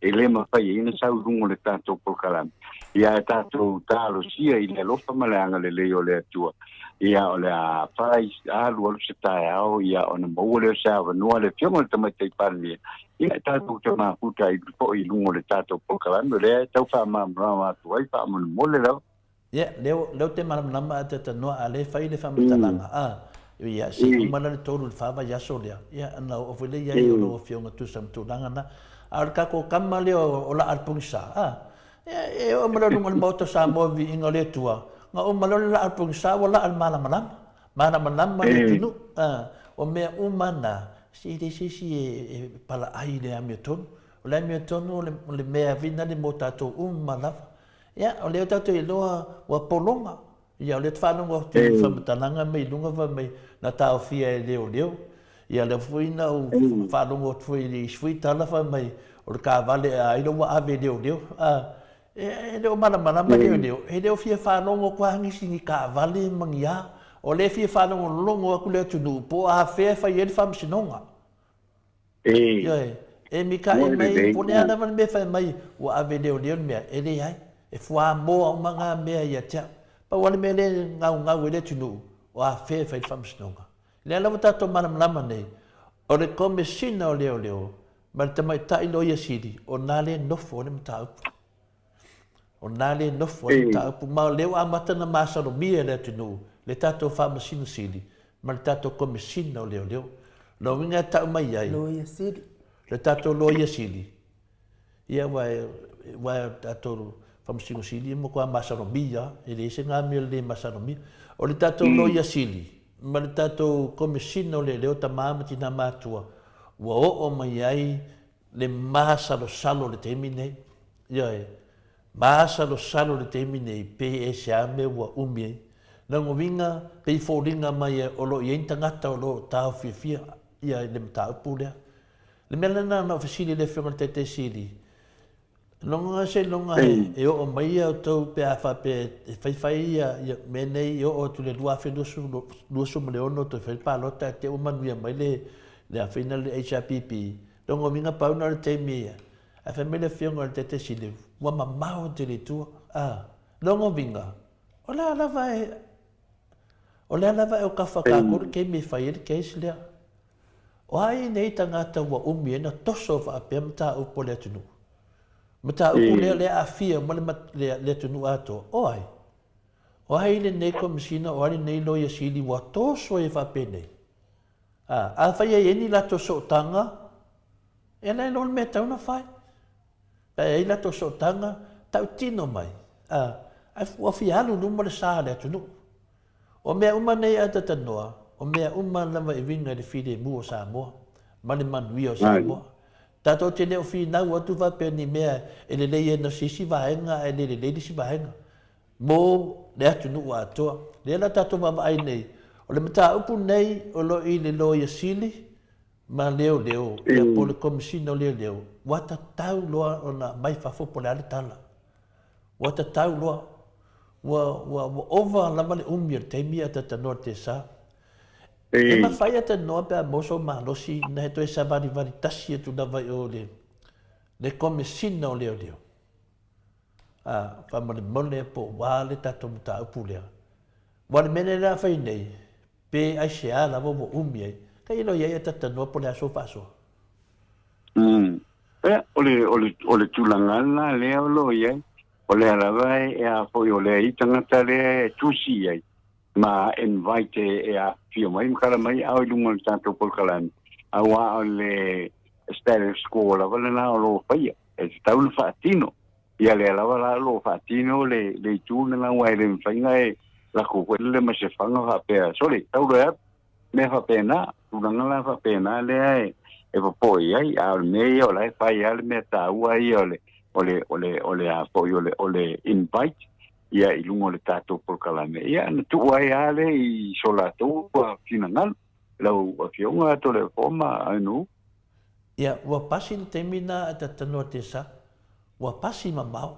E le mawhai ina sau rungo le tātou pokalami. Ia e tātou tālo sia i le lofa maleanga le leo le atua. Ia o le a whai alu alu se tae au, ia o na maua leo se awa noa le fionga le tamatei parmia. Ia e tātou te mahuta i lupo i lungo le tātou pokalami. Le e tau wha mamrama atu ai wha amuna mole lau. Ia, leo te maramama a te tanoa a le whai le whamatalanga. Ia, si umana le tōru le whawa yaso lea. Ia, ana o whele iai o lo fionga tu sam tūlanga na. Ar ka ko kama leo o la arpungsa. E o malolunga le moto sa mo vi inga le tua. Nga o malolunga la arpungsa wala al malamanam. Malamanam le tunu. O mea umana si e pala ai le amiotonu. O le amiotonu o le mea vina le mo tatou umalava. Ia o leo tatou iloa wa polonga. Ia o le whanonga o te whamatananga mei lunga wa mei na tau fia e leo. Ia le fuina o whanonga o tui i sui talawa mai o le kāwale a ilo wa ave leo. E leo malamanama leo. E leo fia whanonga o kua hangisi ni kāwale mangi a. O le fia whanonga o longo aku leo tunu po a whea whai e le whamsinonga. E mika e mai pone ana wani me whai mai o ave leo mea e le ai. E fua moa o mga mea ia tia. Pa wale me le ngau ele tunu o a whea whai whamsinonga. Le alawa tato malamalama nei. O le komesina o leo. Ma le tamai tai loia siri. O nā le nofo o le mataupu. O nā le nofo o le mataupu. Ma leo a matana masaro mia le tunu. Le tato whamasino siri. Ma le tato komesina o leo. Lo winga tau mai ai. Loia siri. Le tato loia siri. Ia wai tato whamasino siri. Mo kua masaro mia. E le se ngā mea le masaro mia. O le tato loia siri. Ma le tatou komesina o le leo ta mamati na matua. Wa o mai ai le masalo le teimi nei. Ia e. Masalo le teimi nei. Pe e se ame wa umi ei. Nango winga pei fōringa mai e o lo i ein tangata o lo tau fia. Ia e le mataupu lea. Le mea lana na ofisili le whionga te siri. Longa se longa e o mai au tau pe a whape whaiwhai ia me nei o tu le lua whi luasu ma le ono tu whai pālota te o manuia mai le a whina le HRPP. Longa minga pauna le teimi ia. A whai me le whionga le te sili. Wa ma mau te le tua. Longa minga. O le alawa e o ka whakakore kei me whai ele keisi lea. O ai nei tangata wa umi e na toso wha apea mta upo le atunu. Mata upu le a fia ma le tunu ato. O ai le nei komisina o ai nei loia sili wa toso e whape nei. A whai e ni lato so tanga. E nei lon me tau na whai. E lato so tanga tau tino mai. Ai fua alu numa le saa le atunu. O mea uma nei ata tanoa. O mea uma lama e vinga le fide mua sa moa. Ma le manuia o sa moa. Tato te leo fi nau atu wape ni mea e le leie na sisi vahenga e le leile si vahenga. Mo le atu nuu atoa. Le la tato mama ai nei. O le mata upu nei o lo i le loia sili. Ma leo. Ia po le komisina o leo. Wata tau loa o na mai fafo po le ale tala. Wata tau loa. Wa ova lama le umir te mia tata noa te sa. E ma whai ata noa pe a moso mahalosi na he toi sa vari tasi e tu na vai o le komisina o leo. Whamare mole po wale tato muta upu lea. Wale mene la whai nei, pe ai se a lava wo umi ai, ka ilo iai tata noa po lea sofa soa. O le tulangana leo lo iai, o le arawai e a poi o le itangata le tusi iai. Ma invite e a fio mai mkala mai au lunga le tato polkalani awa o le status quo la wala na o lo faya e tau le fatino ia le la wala lo fatino le tūna na wai le mwhainga e la kukwele le masefanga whapea so le tau le me whapea na tūnanga la whapea na le e papoi ai a o mei o lai whai ale me tau ai o le a poi o le invite ia i lungo le tato polkalame. Ia na tuai ale i solato a finangal. Lau a fionga ato le foma anu. Ia, ua pasi le teimina a tatanoa te sa. Ua pasi mamau.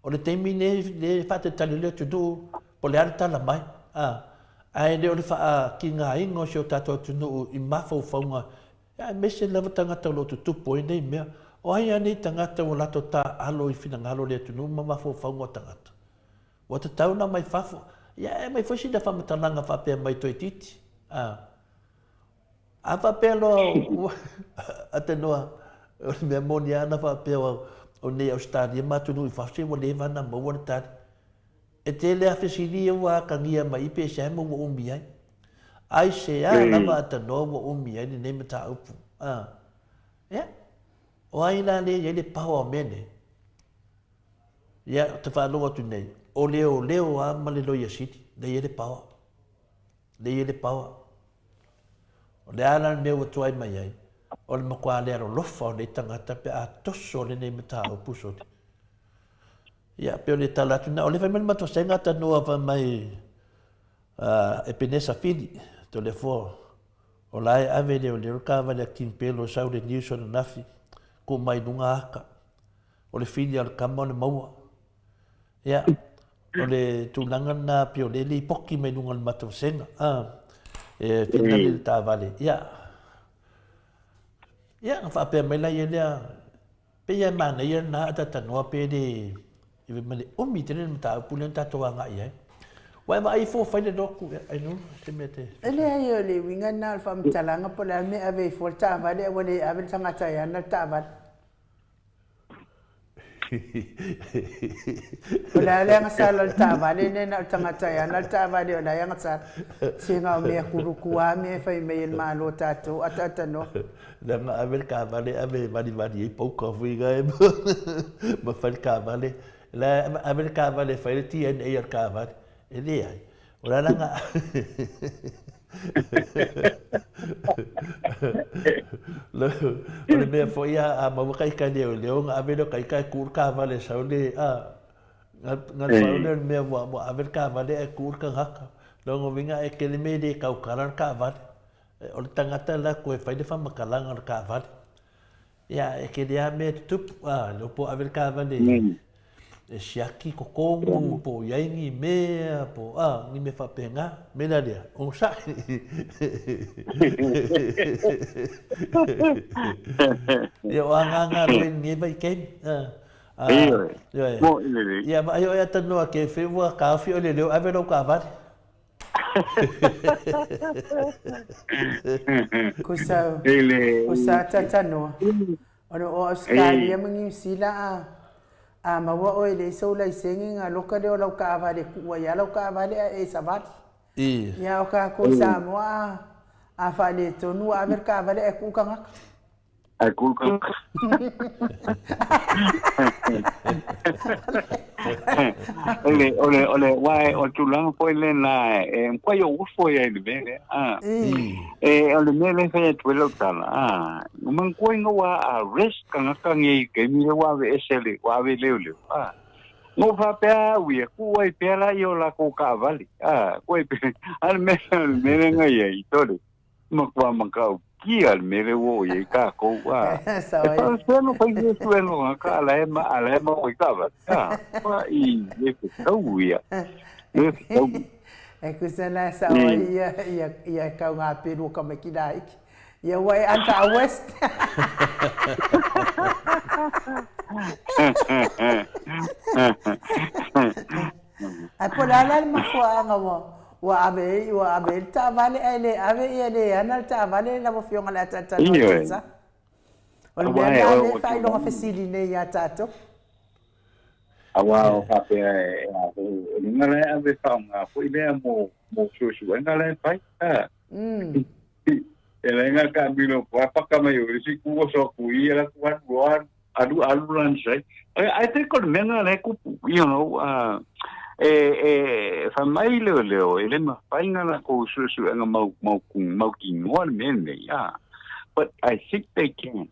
O le teimine le whate tali leo tudu po le are tala mai. Ai leo le wha ki ngā ingo si o tato tunu i mafau whaunga. Ia, mese lewa tangata lo tutupo i nei mea. O ai ane tangata o lato ta alo i finangalo le tunu ma mafau whaunga tangata. Wa te tauna mai fafo. Ia, mai fosi da whamatananga whapea mai toi titi. A whapea loa, a te noa, o mea moni ana whapea o nei Australia, matunu i whawse, wa le wana maua na tari. E te lea whesiria wa kangia mai ipe se hema wa umi ai. Ai se a lama a te noa wa umi ai, ni nei mata upu. Ia, O ai nā le ia le pau a mene. Ia te whanonga tu nei. O leo a ma le loia siti. Le ia le pau. Le ia le pau. O le ana mea ua tuai mai ai. O le makua le aro lofa o le tangata pe a toso le nei mata o puso te. Ia pe o le talatu na. O le whaimani mato senga tanua wa mai e penesa fili. To le fo. O lai ave leo leo ka vale a kimpelo sau le news o le nafi. Ko mai nunga aka. O le fili al kama o le maua. Ia. O le tūlanga na pe o le li poki mai nunga le mato senga. E whina le tā vale. Ia. Ia, whapea mai la ia lea. Pe ia mana ia na atata noa pe le. Iwe male omi tene na tā upule na tātoa ngai ai. Wai ma ai fo whaine doku. Ai nu, te mea te. Ele ai o le winga na alfa mtalanga po le ame ave fo tā vale. Wale ave tangata ia na tā vale. Ola le nga sala ta vale ne na tangata ya na ta vale ola ya nga sala singa me kurukua me fai me il malo tato atata no na ma ave ka vale ave mari e pouco fuiga e ma fai ka vale la ave ka vale fai ti en e ka vale e le ai ola la nga le mea foi a mawakai ka leo nga ave no kai kur ka vale sa le nga le mea mo ave ka vale e kur ka haka longo vinga e ke le me de ka ukaran ka vale o le tangata la ko e fai de fa makalanga ka vale ya e ke dia me tup lo po ave ka vale e siaki ko kongu po yaingi mea po ni me fa penga me na dia o sa yo anga ro ni vai ken ya ma yo ya tano ke fe wa ka fi o le le ave no ka va kusa tatano ono o Australia mangi sila a maua o le so lai sengi nga loka de o lau ka avale kua ya lau ka avale e sabat ya o ka ko Samoa a fale tonu a ver ka avale e ku kanga a ku kanga ole wai o tu lang foi le na e kwa yo foi e le bele ole mele fa tu lo tala man ko ngwa a risk kanga kangi ke mi wa ve esele wa ve le no fa pe wi ku wai pe la yo la ko ka vali ko pe al me nga ye tole mo kwa man ka ki al mele wo ye ka ko sa wai no fa ye tu no ka ala ma o ka va i ye ko ya e kusana sa wai ya ka nga peru ka me kidai ya wai anta west a polala ma fo anga wa ave ta vale ele ave ele ana ta vale la mo fionga la tata no tsa o le ale fai lo fasili ne ya tato awa fa pe ngale ave fa nga fo ile mo so ngale fai ele nga ka bino pa ka mai o si ku so ku ia ku adu lan sai I think on menga le ku fa mai leo ele ma fainga na ko su nga mau ki no men ya but I think they can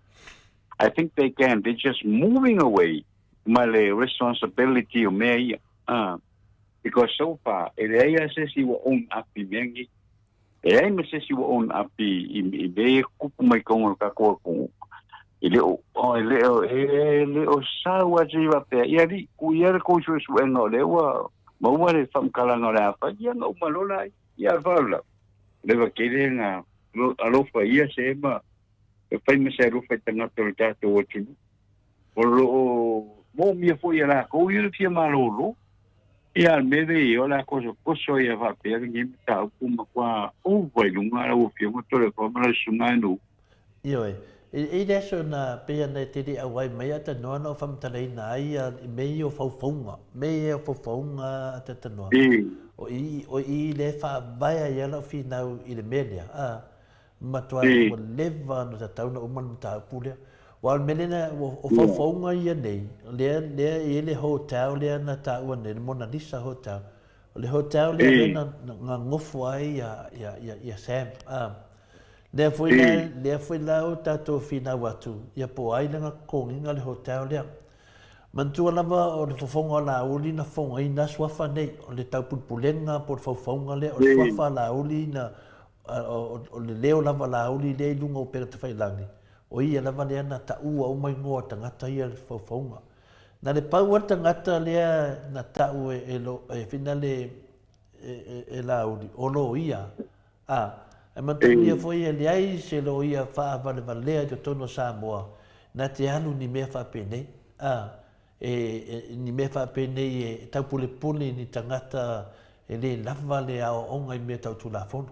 they're just moving away my responsibility o me because so far ele says he will own up mengi me says he will own up i be ku mai ko ka ko ele o sawa jiva pe yari ku yar ko su no le wa mo wa le fam kala no la fa ya no malola ya fala le va kire na alo fa ia se ma fa me se ru fa tanga to ta to tu mo mi fo ya la ko yu fi malolo ya me de yo la ko so ya va pe ni ta ku ma kwa o vai lunga o fi mo to le ko ma su ma no yo e deso na pe na te di awai mai ata no no fam talai na ia me o faufunga ata no o i le fa vai ia la fi na i le media matua o leva no ta tauna o man ta pule Wal menena o fofonga ia nei. Le le hotel le na ta ua nei Mona Lisa hotel. Le hotel le na ngofu ai ya Sam. Le foi la o tato fina watu. Ia po ai nga konginga le hotel le. Mantua lava o le fofonga la uli na fonga ina swafa nei. O le tau pulpulenga po fofonga le. O le swafa la uli na o le leo lava la uli le lunga o pera te whailangi. O ia lava lea na ta ua o mai ngoa tangata ia le fofonga. Na le pau tangata lea na tau e fina le la uli. O lo ia. E mantua foi e le ai se lo ia wha vale valea te tono Samoa. Na te anu ni mea wha penei. Ni mea wha penei e tau pule pule ni tangata e le lava le ao onga i mea tau tulafono.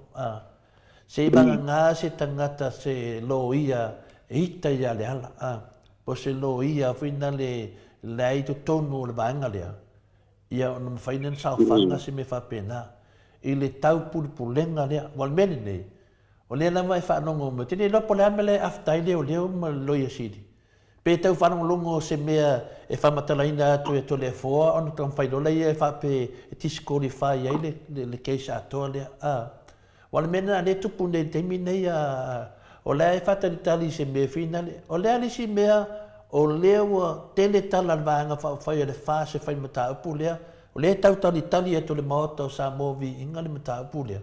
Se ibanga ngā se tangata se lo ia e ita ia le ala. Po se lo ia whina le ai to tonu o le vaenga lea. Ia ona mawhainan sauwhanga se me whapena. I le tau pulenga lea. Wal mene nei. O lea lama e whanongo mo. Tene lopo le amele aftai leo leo ma loia siri. Pe tau whanongo longo se mea e whamatalaina atu e tole e fōa. Ona tau mwhairola ia e whape e tiskori whai ai le keisa atoa lea. Wal mena le tupu nei teimi nei o lea e whataritali se mea whina le. O lea li si mea o lea tele tala vaanga whai le wha se whai mata upu lea. O lea tau tali e tole maota o Samoa vi inga le mata upu lea.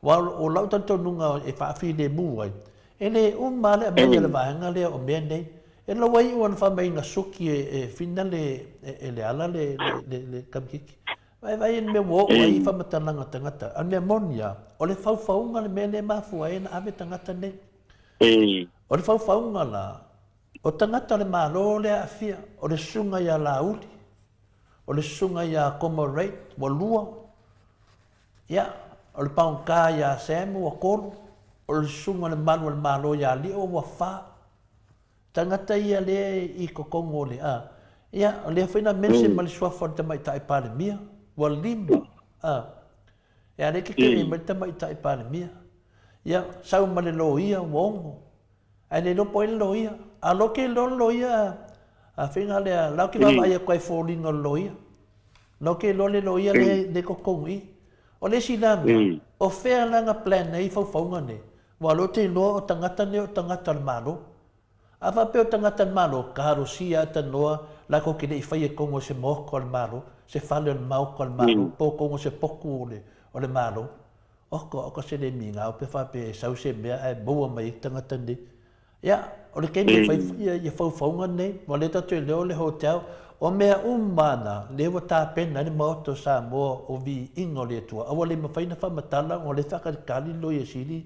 Wal o lau tanto nunga e whaafi le muai. E le umale a mea le vaanga lea o mea nei. E lo wai uan whamai nga suki e whina le ala le kamkiki. Vai en me wo ai whamatalanga tangata. An mea monia. O le whauwhaunga le mea le mafua e na ave tangata nei. O le whauwhaunga la. O tangata le malo le afia. O le sunga ia la uli. O le sunga ia commemorate. Wa lua. Ia. O le paunka ia semu wa kolu. O le sunga le malo ia li o wa wha. Tangata ia le i kokongo le a. Ia. O le whina mense ma le suafa te mai tai pale mia. Wa limba. E ane ke e mai tamai tai pale mia. Ia, sau ma le lo ia, wongo. Ane lo po le lo ia. A lo ke lo ia, a whinga lea, lau ki wawa ia koe fōringa lo ia. Lo ke le lo ia le kokongi. O le sinanga, o whea langa plan nei whauwhaunga ne. Wa lo te loa o tangata ne o tangata le malo. A whape o tangata le malo, karo sia ata noa, lako ki le i whaia kongo se moko le malo. Se fale o le mauko le malo, pokongo se poku o le malo. Oko se le minga, o pe whape sau se mea e bua mai tangata ne. Ia, o le kemi ia whauwhaunga nei, wa le tatu e leo le hotel, o mea umana, lewa tā pena ni maoto Samoa o vi ingo le tua. Awa le mawhaina whamatala, o le whakarikali loia siri,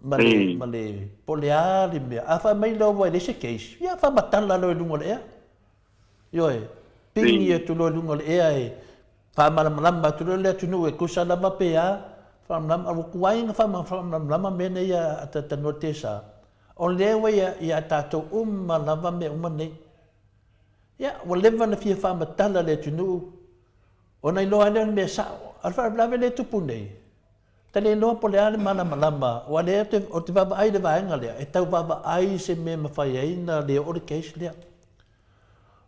ma le poleari mea. A wha mai lau wai le se keisi, ia whamatala loe lungo le ea. Ioe, pingi e tu loe lungo le ea e, whamalama tu loe le tunu e kusalama pe a, whamalama, awa kuwainga whamalama mena ia atatano te sa. O lewa ia tātou lava me nei. Ia, wa lewa na fia whamatala le tunu. O nei loa leo mea sao. Alwha lawe le tupu nei. Ta le loa po le ale malama. Wa lea o te waba ai le vaenga lea. E tau waba ai se me mawhai aina le o le keisi lea.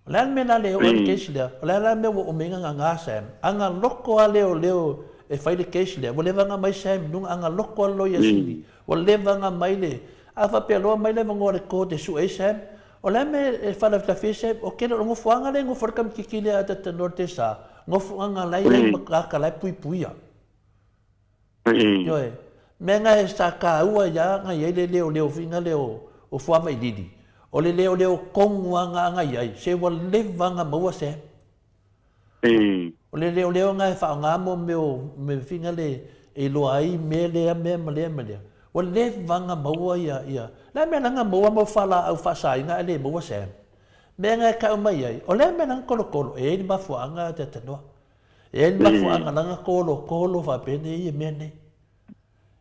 O le ale mena le o le keisi lea. O le ale mea o menga ngā Sam. Anga loko a leo e whai le keisi lea. Wa lewa ngā mai Sam nunga anga loko a loia siri. Wa lewa ngā mai le. A whapea loa mai lewa ngō le kō te su e Sam. O le me e whala whawhi Sam. O kena ngofu anga le ngofu rakam kiki lea atata nor te sa. Ngofu anga lai le makaka lai puipuia. Ioe. Me ngā e sa ka ua ia ngai ei le leo vinga leo o fuama i didi. O le leo kongu anga ngai. Se wa lewa ngā maua Sam. O le leo ngai wha ngā mo me vinga le e loa ai me lea me. O le vanga maua ia. La me nanga maua mo fala au fasai nga le maua Sam. Me nga ka mai ai. O le me nang kolo. E ni mafuanga te tanoa. E ni mafuanga nanga kolo fa pene i me nei.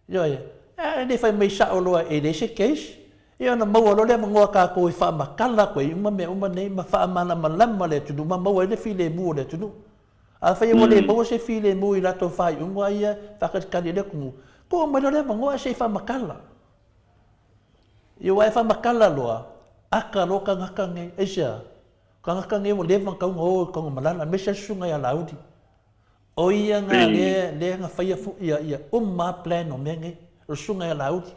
Ioe. E ni fai mai sa o loa e le se case. Ia na maua lo le mangoa ka ko i fa makala ko i uma nei ma fa mana malama le tunu ma maua le file mu le tunu. A fai mo le maua se file mu i lato fai unga ia fa ka kali le ku. Ko mai le mangoa se fa makala. Ia wai fa makala loa. aka lo kangaka nge esia kangaka nge mo leva ka ngo ka malana mesa sunga ya laudi o ia nga le nga faia fu ia umma plan o menge o sunga ya laudi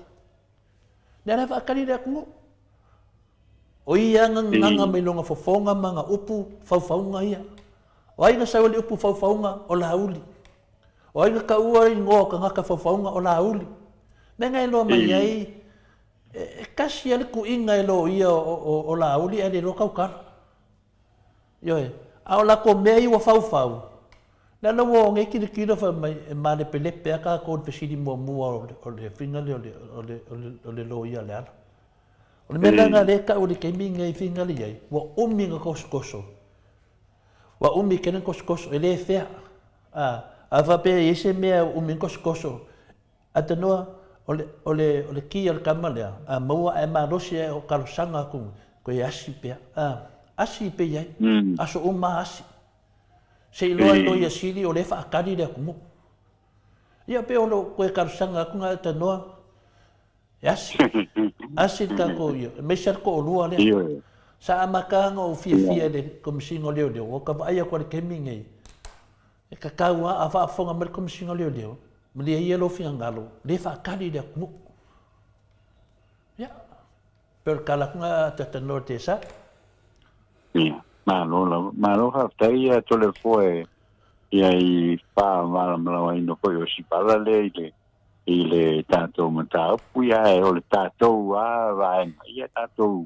le ra akari le ku o ia nga melonga fofonga manga upu faufaunga ia o ai nga sawali upu faufaunga o lauli o ai nga ka ua ngo kangaka faufaunga o lauli menga lo mai ai kasi ale ku inga lo ia o lauli ale lo kaukar yoe au la ko mei wa fau la lo wo nge kiri fa mai le pele pe ka ko pesidi mo o le finga le lo ia le ala o le mena le ka o le kemi nge finga le ai wa umi nga koskoso wa umi kenen koskoso ele fe a va pe ese me umi koskoso atanoa ole ki al kamalea a maua e marosi o karosanga ko asi pe asi pe ai aso uma asi sei lo ia sili o le fa akari le kumu ia pe o ko karosanga ku ngata noa asi ka ko ia me ser ko lua le sa amakanga o fia le komisingo leo o ka ai ko le kemingai e ka kaua a fa fonga mer komisingo leo Mlia ia lo fiangalo, le fa kali le kumu. Ya. Per kala kunga tatano tesa. Ya, malo ha tai to le foi ia I pa mala ino ko yo si pala le tato mata puia o le tato va ia tato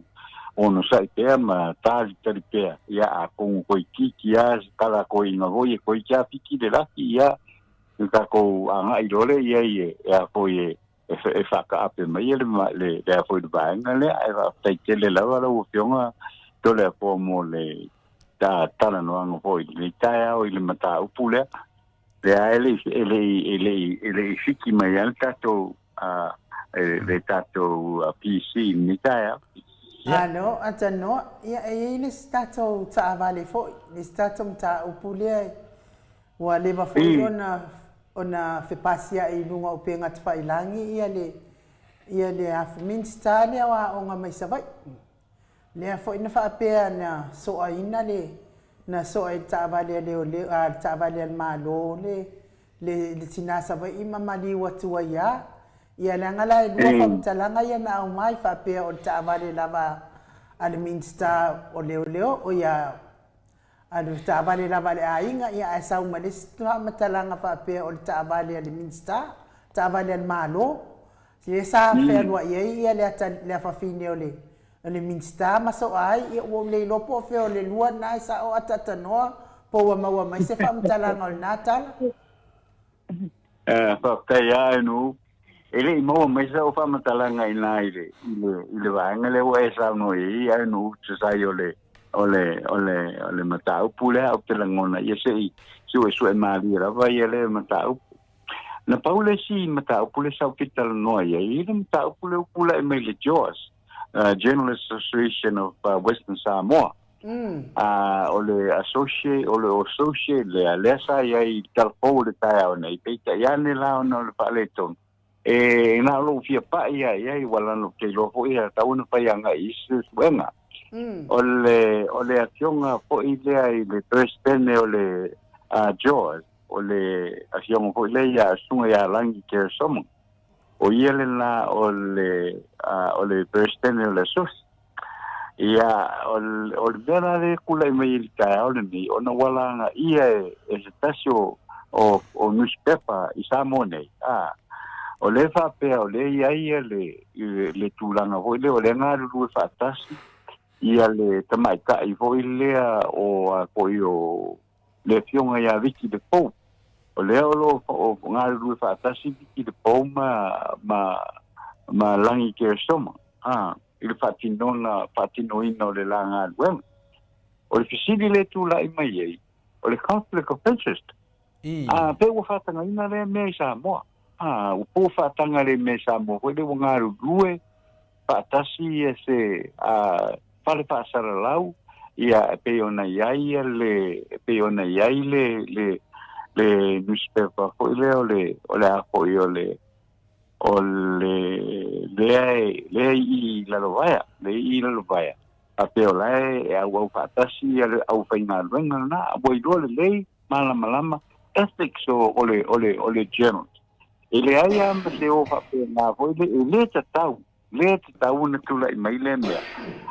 ono sai pe ma tali pe ia a con ko kiki ia kala ko ino voi ko ia piki de la ia ka ko anga I role ia ia ko e fa ka ape mai le foi de banga le ai va tai le lava lo fionga to le po mo le ta no anga foi le tai o le mata upule le ele fiki mai al tato le tato PC ni tai ano atano ia le stato ta vale foi le stato ta upule wa le va foi ona fe pasia I lunga o penga tfa ilangi ia le Afminster le wa onga mai savai le fo ina fa pe na so aina le na so ai ta vale le ta vale malo le tina savai I mama li watu ia la ngala dua fa talanga ia na au mai fa pe o ta vale lava Afminster o leo o ia adu ta vale la vale ainga ia asa uma le tua matalanga fa pe o ta vale le minsta ta vale malo se sa fe lo ia le fa fine o le minsta ma so ai ia o le lopo fe o le lua na sa o atata no po wa ma mai se fa matalanga o natal fa kai no ele mo mai sa o fa matalanga ina ile va ngale o esa no ia no sai ole matau pule au te langona ia sei sue mali ra vai ele matau na paule si matau pule sau kital no ia ile matau pule e mele Jaws Journalist Association of Western Samoa ole associate le alesa ia I talpo le tai ona I peita ia ne la ona le paleton e na lo fia pa ia wala no ke lo fo ia ta una pa ia nga isu wenga ole asionga po idea I le president ole George ole asionga po le ya sunga ya langi ke somo o yele na ole president ole sos ya ole bena le kula mai ka ole ni ona wala nga ia estasio o newspaper isamone ole fa pe ole ia le tulanga ho le ole nga lu fa tasi ia le tamaika I foi lea o ko io le fionga ia viki de pou o le o ngaru fa tasi viki de pou ma langi ke soma il fatino ino le langa wen o le fisili le tu la mai ai o le conflict of interest pe o fatanga ina le me sa mo o po fatanga le me sa mo le ngaru lue fatasi ese fale pasara lau ia peona iai le newspaper foi le ole a foi ole o le I la lovaya le I la lovaya a pe o lai e au fatasi au faina luenga na boi do le malama ethics o le journal ele ai ma se o fa pe na foi le tau na tula I mai le mea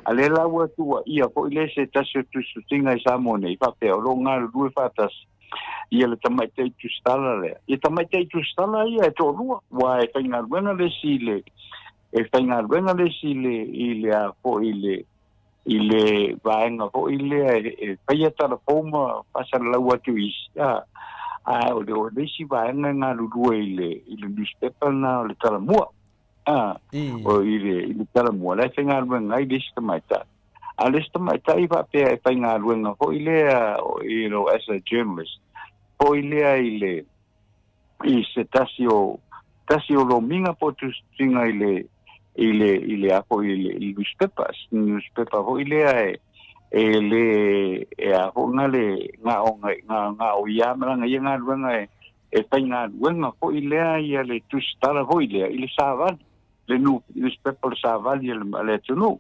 a le la wa tu ia ko le se tasio tu tinga I samone fa pe o lo nga lu fatasi ia le tamaitei tu stala le. Ia tamaitei tu stala ia e tō rua. Wa e whainga ruenga le si le. E whainga ruenga le si le I le a po I le vaenga po I le e whaiatara pōma pasara lau atu isi. O le si vaenga ngā rurua I le newspaper na o le talamua. O I le talamua. Le whainga ruenga I le si tamaitai. A le si tamaitai whapea e whainga ruenga po I le as a journalist. O ilea I se tasio lo minga po tu singa ile apo ile newspaper ho ilea le a ho ngale nga o ya manga nga ruanga e painga ruanga ho ilea ia le tu stala ho ilea ile savan le newspaper savan le tunu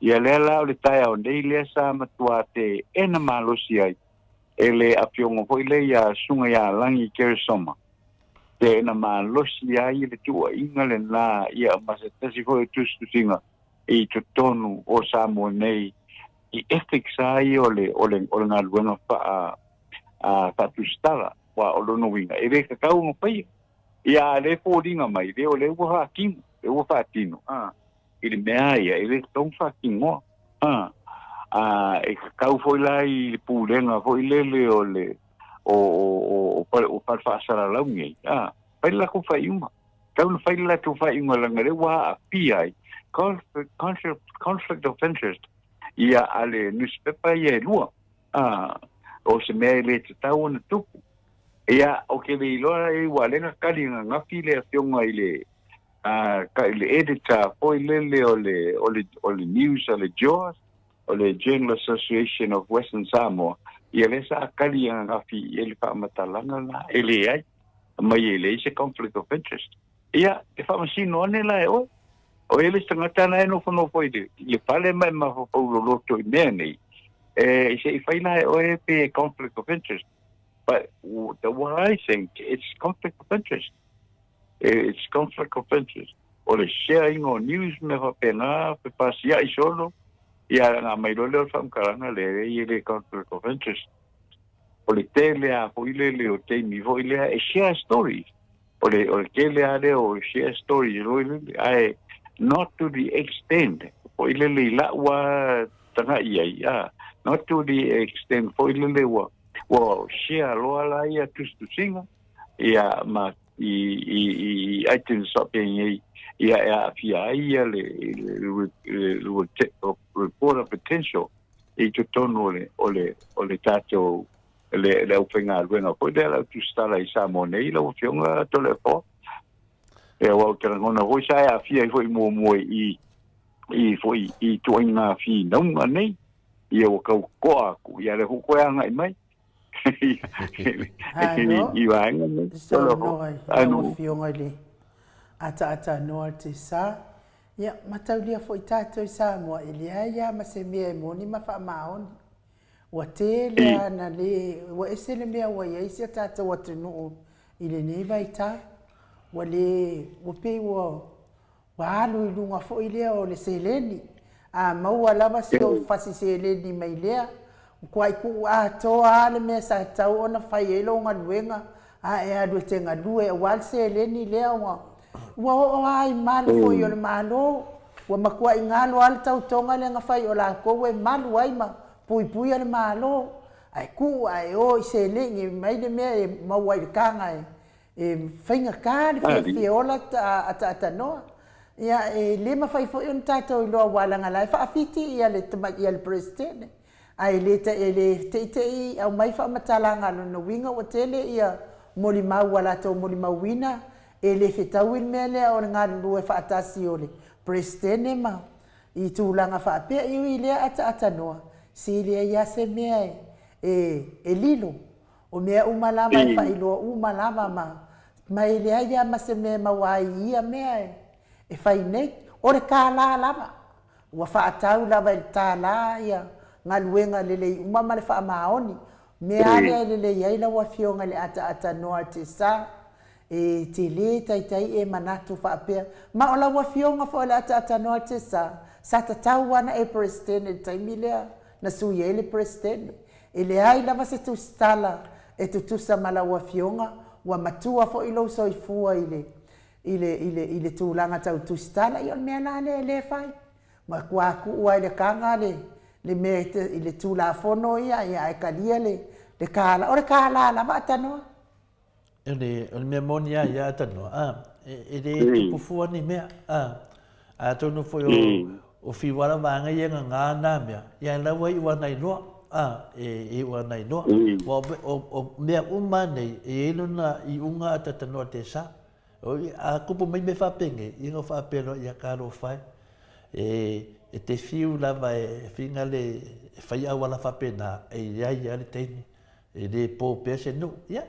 ia le la le tai o ile sa matua te ena malosi ai ele apiongo foi le ia sunga ia langi keresoma te na malosi ai le tua inga le na ia masetasi foi tustu singa I tonu o Samoanei I ethics ai ole nga luenga fa tustala wa o lono winga e ve kakau no pai ia le fodinga mai le ole wa hakimu e wa fatino I le mea ia e ve tong fakingo e kakau foi la I pulenga foi lele o palfasara laungi pai la ko fai uma kau fai la tu fai uma langare wa PI conflict of interest ia ale newspaper ia lua o se me le tau na tupu ia o ke le loa e wa lenga kali nga file afionga ile ka ile editor foi lele o le news o le Jaws o le General Association of Western Samoa ia le sa kali nga fi ele fa matalanga na ele ai mai ele se conflict of interest ia e fa masino ne la o ele tangata na no fono foide le pale mai ma fo lo to nei se fa na o pe conflict of interest but the what I think it's conflict of interest it's conflict of interest o le sharing on news me fa pena pe pasia I solo ia nga mai lo le fam karanga le ile conflict of interest o le tele a po ile le o te mi vo ile e share stories o le tele a le o share stories lo ile ai not to the extent o ile le la wa tanga ia not to the extent o ile le wa share lo ala ia tu singa ia ma I items up in ia fia ia le report of potential I to tono ole tato le upenga luenga po dela tu stala I Samoanei lo fionga to le po e wa tera ngona ho sai a fia foi mo I foi I toinga fi non nei ia o kau koa ku ia le ho koa ngai mai I wanga anu fionga le ata no te sa ia mataulia foi tato I Samoa ile ia ma se me moni ma fa maon wa te le na le wa esele me wa ia se tato wa tenu ile ne vai ta wa le o pe wa alu I lunga fo ile o le seleni ma wa lava se o fasi seleni mai le kwai ku to ale me sa tau ona fai elo nga luenga e adu te nga due wal seleni le wa ai mal fo yo malo wa makua ingalo al tau tonga le nga fai o la ko we mal wai ma pui al malo ai ku ai o se le ngi mai de me ma wai kanga fainga ka fi ola ata no ia le ma fai fo un tato lo wala nga lai fa fiti ia le tama ia le president ai le te au mai fa matalanga no winga o tele ia moli mau wala to moli mawina ele fetawin mele o nga lu fa atasi ole president ma I tulanga fa pe I le ata no si le ia se me lilo o me umalama fa ilo umalama ma mai le ai ma se me mawai ia mea e fai nei o le kālā lava ua whaatau lava i tālā ia ngā luenga lelei uma ma le whaamaoni mea lea lelei ai lawa fionga le ata noa te sa e te le tai e manatu whaapea ma o lawa fionga fo le ata noa te sa tatau ana e presidente taimi lea na sui e le presidente e le ai lava se tu stala e tu tusa malawa fionga wa matua fo ilo soifua ile tūlanga tau tu stala i on mea na le fai ma kua kuua i le kanga le mea i le tūla fono ia e kalia le kāla o le kāla lava atanoa o le mea moni ia atanoa e le tupufua ni mea a tonu foi o fiwara vanga ia ngā nā mea ia lawa i wana i noa e wana i noa o mea uma nei e elona i unga atatanoa te sa a kupu mai me whapenge i ngā whapelo i a karo whai e te fiu lava e whinga le whai awala whapena e iai ale teini e le pō pese no ia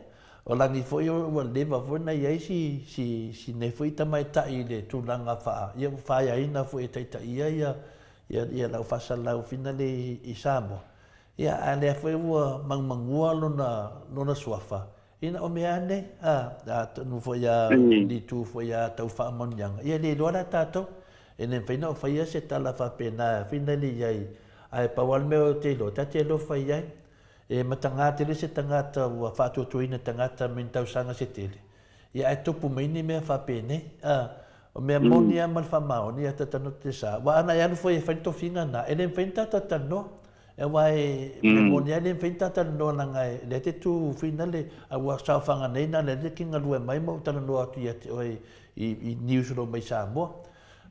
o langi foi o lewa fona iai si ne foi tamai tai le tūlanga wha ia whai aina foi e taita ia lau whasalau whina le i Samoa ia a lea foi ua mangmangua lona suafa ina o mea nei a tanu foi a litu foi a tau whaamonianga ia le loara tātou e ne whaina o whaia se tala whapena whina li iai ai pawal meo te lo tate lo whai iai e matangata le se tangata ua whaatuatuina tangata min tau sanga se tele ia e tupu maini mea whapene o mea moni a mal whamaoni a tatano te sa wa ana ianu foi e whainto whinga na e le whainta tatano e wai me moni a le whainta tatano nanga e le te tu whina le a ua sauwhanga nei na le kinga lue mai mo tana noa tu ia te oi i niusuro mai Samoa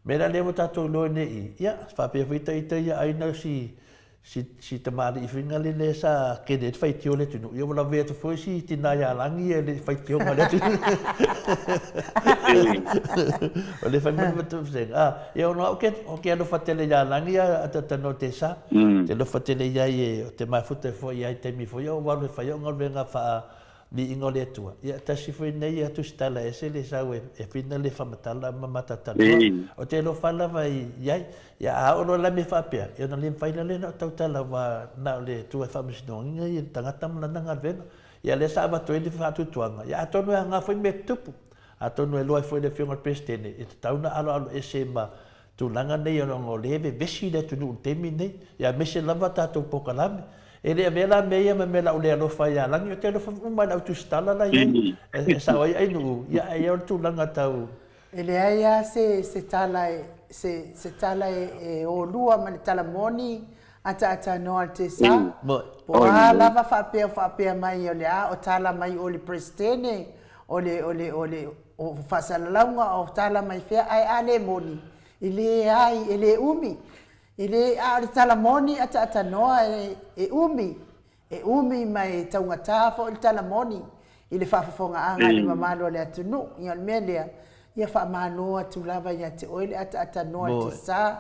mera lewa tatou loe nei ia whapea whita ita ia aina si tamari i whinga le sa kene te whaitio le tunu ia wala vea tu foi si tina ia langi e le whaitio ma le tunu o le whaimana matu whenga ia ono o ke alo whatele ia langi a tatano te sa te lo whatele ia e o te maifuta foi ia i teimi foi o walu e whai o ngalwenga wha ni ingo le atua ia tasi foi nei atu stala ese le sau e whina le whamatala mamatatala o te lo whala vai iai ia a ono la me whapea ia na le whaina le na tautala wa na le tua whamisinonga ia tangata mlana ngalwena ia le sa abatu e le whatutuanga ia atonu e ngā foi me tupu atonu e loa foi le whionga prestene e tauna alo ese ma tūlanga nei ono ngoleve vesi le tunu temi nei ia mese lava tātou pokalame e le vela meia me mela ole alo fa ia langi o te alo fa uma na tu stala la ia e sa ai no ia ia tu langa tau ele ia se tala e o lua ma tala moni ata no te sa po ala va fa pe mai ole o tala mai ole prestene ole o fa salanga o tala mai fe ai ale moni ele umi ile a tala moni ata noa e umi mai taunga tafo il tala moni ile fafonga anga ni mamalo le atunu ia melia ia fa manoa tu lava ia te oile ata noa te sa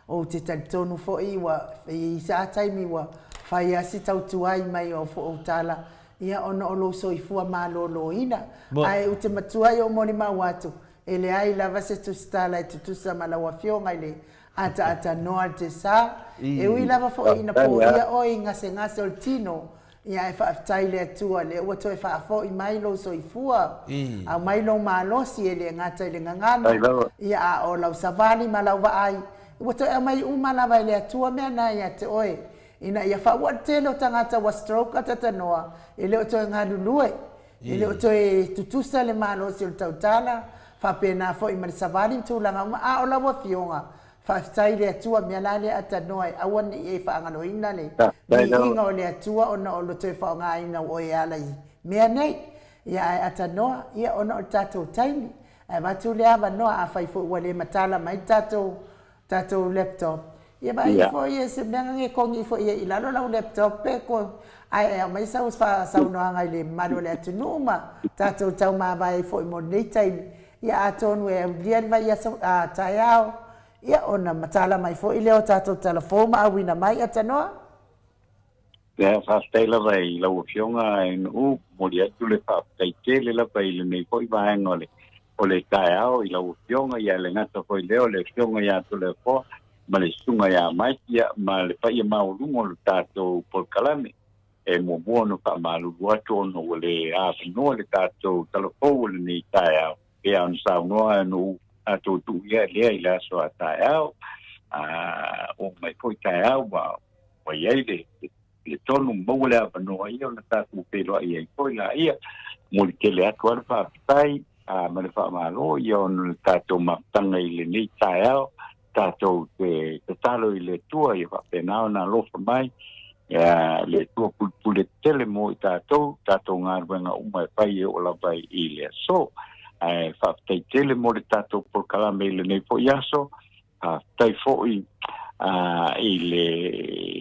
o te tonu fo iwa i sa taimi wa fa ia si tau tuai mai o fo tala ia ono lo so ifua malo lo ina ai u te matua o moni mawatu ele ai lava se tu stala tu tusa mala wa fionga ile ata noa te sa e ui lava fo ina po ia oi ngase o tino ia e whaafatai atua le ua toi whaafo i mailo so i fua a mailo malosi e le ngata i le ngangana ia a o lau savali ma lau vaai ua toi a mai lava i le atua mea na ia te oe ina ia whaua telo tangata wa stroke atata noa e le o toi ngadulue e le o toi tutusa le malosi o le tautala whapena fo i mani savali tūlanga a o lau a fionga whaafitai le atua mea la le atanoa e awan i e whaanganoina le inga o le atua ona o loto e whaongaina o e ala i mea nei ia e atanoa ia ona o tātou taimi e watu le awa noa a whaifo ua le matala mai tātou laptop ia ba i fo ia se mea nge kongi fo ia i lalo lau laptop pe ko ai e mai sau noa ngai le malo le atunuma tātou tau maa vai fo i mo nei taimi ia atonu e lian vai ia taiao ia ona matala mai fo i leo tātou telefoma awina mai atanoa ya whaatai lawa I lau fionga e nu mori atu le whaatai tele lawa I le nei koi vaenga o le tae ao I lau fionga ia le ngata koi leo le fionga ia tu le fo ma le sunga ia mai ia ma le pai maulungo le tātou polkalame e mo no pa malu atu ono le a no le tātou talofou le nei tae ao e an sa noa no ato tu ia le I la so a tae ao o mai koi tae ao wa ia le tonu mo le avanoa ia o na tātou pelo ia I koi la ia mo le tele atu ar whaatai ma le whaamalo ia o le tātou maptanga I le nei tae ao tātou te talo I le tua I whapenao na lofa mai le tua pulpule tele mo I tātou ngā ruenga umai pai o la vai I le so whaatai tele mo le tātou polkalame I le nei po iaso tai foi I le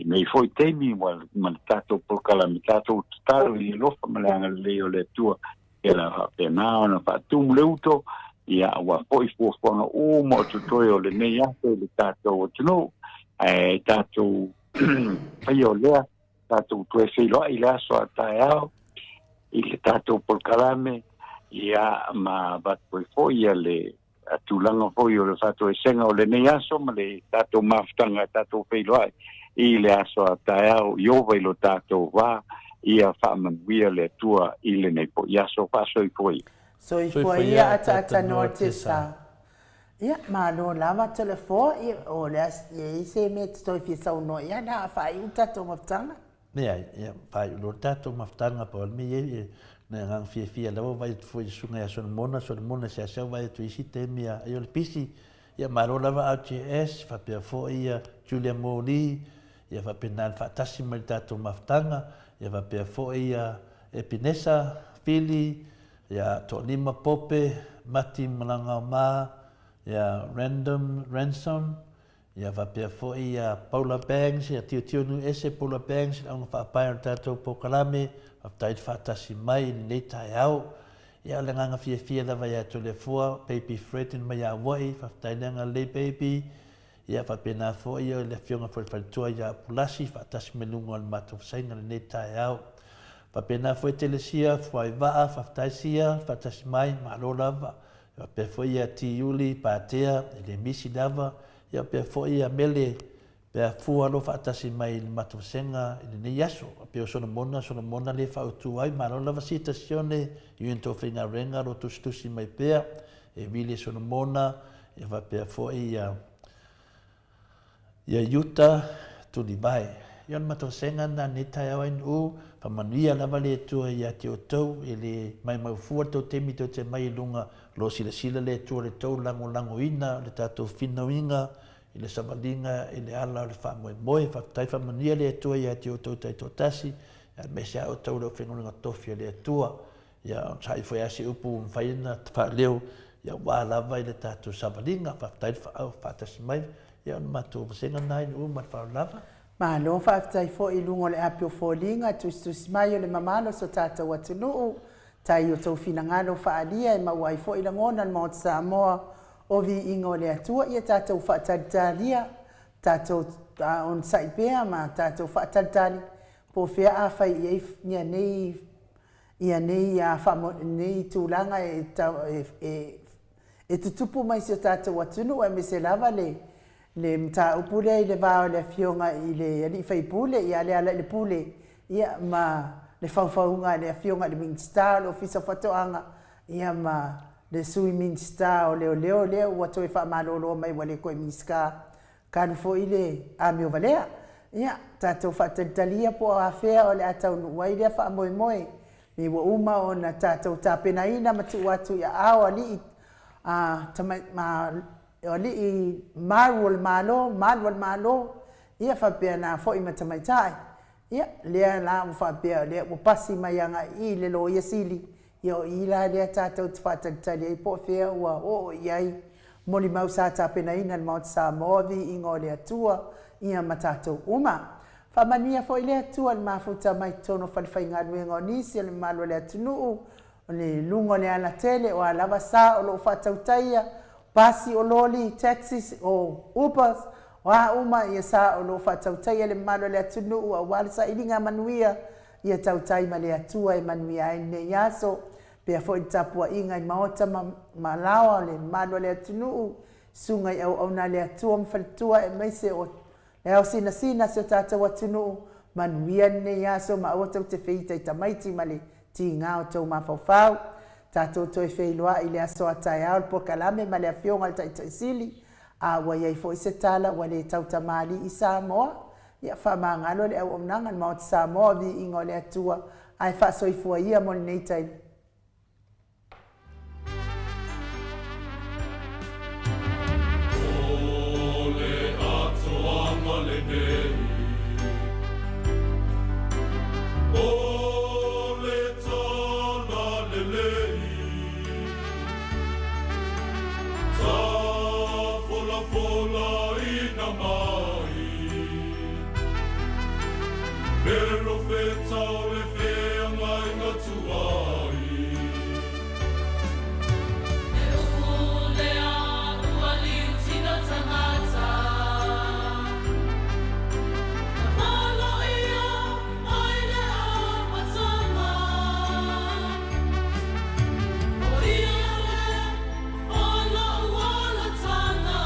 nei foi teimi ma tātou polkalame tātou talo I lofa malanga leo le tua e la penao na whaatum leuto ia wa poi fuafuanga o mo tutoi o le nei ate le tātou o tino tātou pai o lea tātou tue whiloa I le aso a tae ao I le tātou polkalame ia ma batpoi foi ia le atulanga foi o le whatou e senga o le nei aso ma le tātou maftanga tātou whiloa I le aso a tae ao I ova I lo tātou wā ia whaamanuia le tua I le nei po iaso whaasoi foi So I foi ia ata no te sa. Ia ma no lava telefo o le I se me to fi sa no ia na fa I tato maftanga. Ia fa lo tato maftanga po me ia na ngang fia la vai foi sunga ya son mona se vai tu isi te mia io le pisi ia ma lo lava AGS fa pe fo ia Julia Moni ia fa penal fa tasima tato maftanga ia fa pe fo ia Epinesa Pili ya Tonima Pope, Mati Malanga Ma, ya Ransom, ya vapea foi ya Paula Banks, ya tio nu ese Paula Banks, ang whaapai tatou pokalame, aftai whaatasi mai nei tai au, ya lenganga fia lava ya tole fua, baby Fred in mai a wai, aftai lenga le baby, ya vapena foi ya le fionga foi faltua ya pulasi, whaatasi melungo al matou sainga nei tai au. Papena foi telesia, foi vaa, faftaisia, fatasmai, malolava. Ia pe foi a tiuli, patea, ele misi lava. Ia pe foi a mele, pe a fualo fatasimai matusenga, ele ne yaso. Pe o sono mona le fautu ai, malolava citazione, io ento finga renga, rotustusi mai pea, e vile sono mona, e va pe foi a yuta, tu di vai. Ion matusenga na netai awain pamanuia lava le tua ia te o tau e le mai maufua tau temi tau te mai lunga lo sila le tua le tau lango ina le tātou whinnauinga i le savalinga i le ala o le whamoe whaktai whamanuia le tua ia te o tau tai tō tasi me se au tau leo whengonga tofia le tua ia sai foi ase upu mwhaina whaleo ia wā lava i le tātou savalinga whaktai whaatasi mai ia matu wasenga nai mat whao lava Ma lo whaatai fo I lungo le apio fōlinga, tusi mai o le mamalo so tātou atunuu, tai o tau whinangalo whaalia e mauai fo I langona le Mount Samoa o vi ingo le atua, ia tātou whaataritaria, tātou on saipea ma tātou whaataritari, po whea a whai ia nei a whamo nei tūlanga e tutupu mai si o tātou atunuu, e me se lava le mta upule I le vao le fionga I le ali fai pule ia le ala le pule ia ma le faufaunga le fionga le Minster le ofisa fatoanga ia ma le sui Minster o leo wato e fa malolo mai wale ko miska kan fo ile amio valea ia tato fatentalia po afea o le atau wai le fa moi ni wa uma ona tato tapena ina matu watu ya awali ma oli I marwal malo ia whapea nā fo I matamaitai ia lea la whapea lea upasi maianga I le lo ia sili ia o ila lea tātou tawhatatari I po whea ua o iai moli mau sa tāpena ina le Mount Samoa vi ingo lea tua ia matātou uma whamania fo I lea tua le mafuta mai tono whalifai ngā nuenga o nisi le malo lea tunuu o le lungo lea na tele o alawa sa o lo whatautaia Pasi o loli, taxis o Ubers Wa uma ia sa o lo whatautai e le malo le atunu ua wale sa ilinga manuia ia tautai ma le atua e manuia e ne yaso pea fo i tapua inga i maota malawa le malo le atunu sunga i au na le atua mfaltua e maise o le au sina se o tātou atunu manuia ne yaso ma o tau te feita i tamaiti ma le ti ngao tau mawhawhau tātou toi whailoa i le aso atai au po kalame ma le afionga le taitaisili a wa ia fo se tala wa le tau tamali i Samoa ia fa mangalo le au omnanga ma o Samoa vi ingo le atua ai fa soifua ia mo nei tai ole atua ma le nei ole tana le lei Fola ina mai Pero feta o le fea mai ngatuai Pero fule a ua liutina tangata Na palo ia ai le a matama O ia le o la uala tana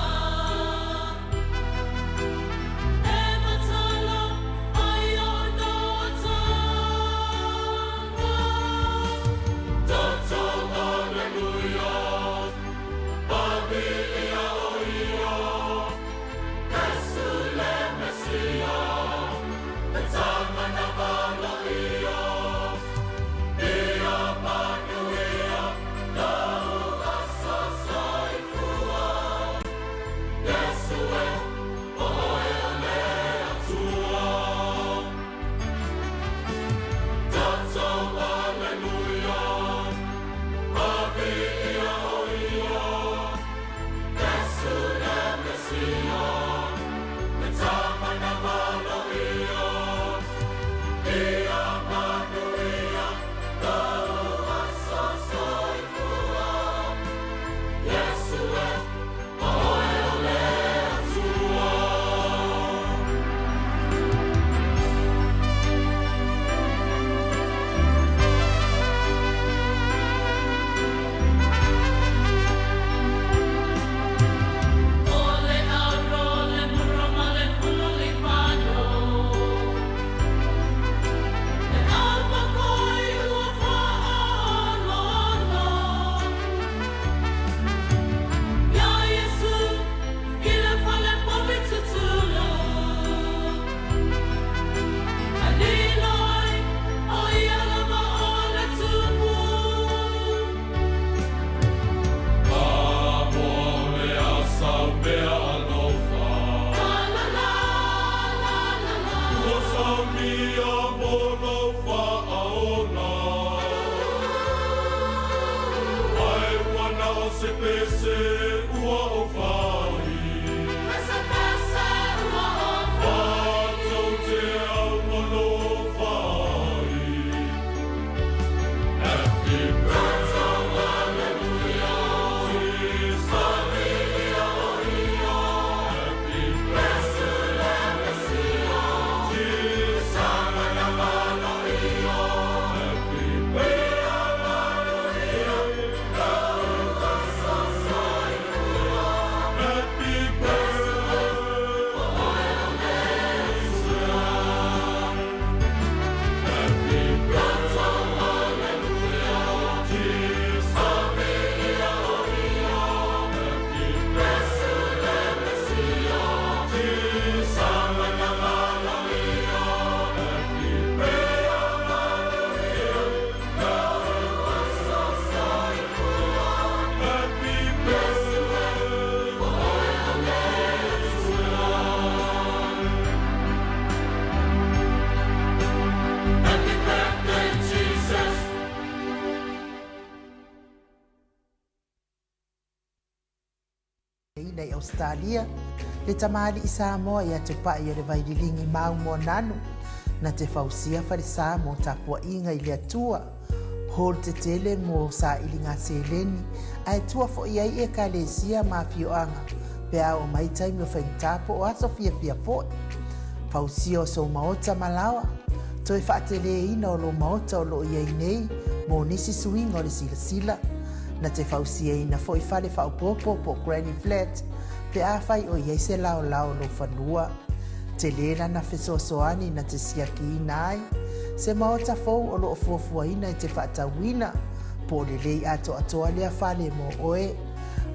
nei Australia le tamali i Samoa ia te pai le vaililingi mau mo nanu na te fausia farisa mo tapua inga i le atua hol te tele mo sa ilinga seleni ai tua fo iai e kalesia ma fioanga pe a o mai taimi o whaintapo o aso fia fo fausia o so maota malawa toi whaatele ina o lo maota o lo iai nei mo nisi suinga o le sila na te fausia ina fo i fale whaupopo po Granny Flat pe a whai o iai se lao lo whanua te lera na fesoasoani na te siaki ina ai se maota fou o lo fuafua ina i te whaatawina po le lei atoa lea whale mo oe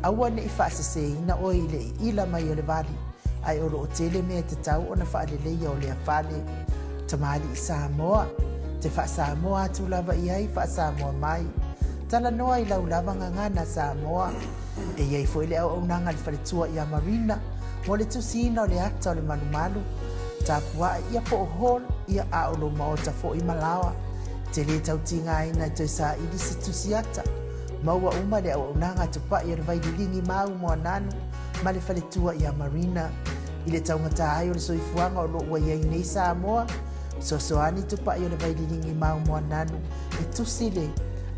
aua ne i whaasese ina oe i le ila mai o le vali ai o lo tele mea te tau o na whaale leia o lea whale tamali i Samoa te wha Samoa atu lava i ai wha Samoa mai tala noa i lau lava ngangana Samoa e iai fo i le au nanga le whaletua i a Marina mo le tusina o le ata o le manumalu tapua ia po hol ia a o lo maota fo i Malawa te le tautinga ina te sa ili se tusiata maua uma le au nanga tupa i le vaidilingi mau mo nanu ma le whaletua i a Marina i le taungata ai o le soifuanga o lo ua iai nei Samoa sosoani tupa i le vaidilingi mau mo nanu e tusile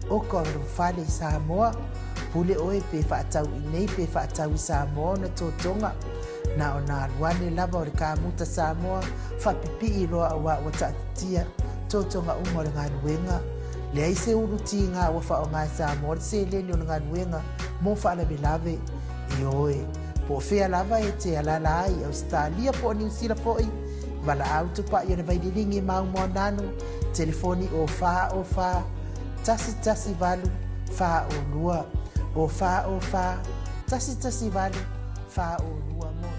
o ko fale Samoa pule oe pe whaatau i nei pe whaatau i Samoa na tōtonga na o nā luane lava o le kāmuta Samoa whapipi i roa a wa tatatia tōtonga umo le ngā nuenga le aise uruti ngā wafa o ngā Samoa le se leni o le ngā nuenga mo whaalabe lave i oe po whea lava e te alala ai Australia po New Zealand foi wala auto pa i o le vaidilingi mau mo nanu telefoni o wha tasi valu wha o lua o wha tasi valu wha o lua mo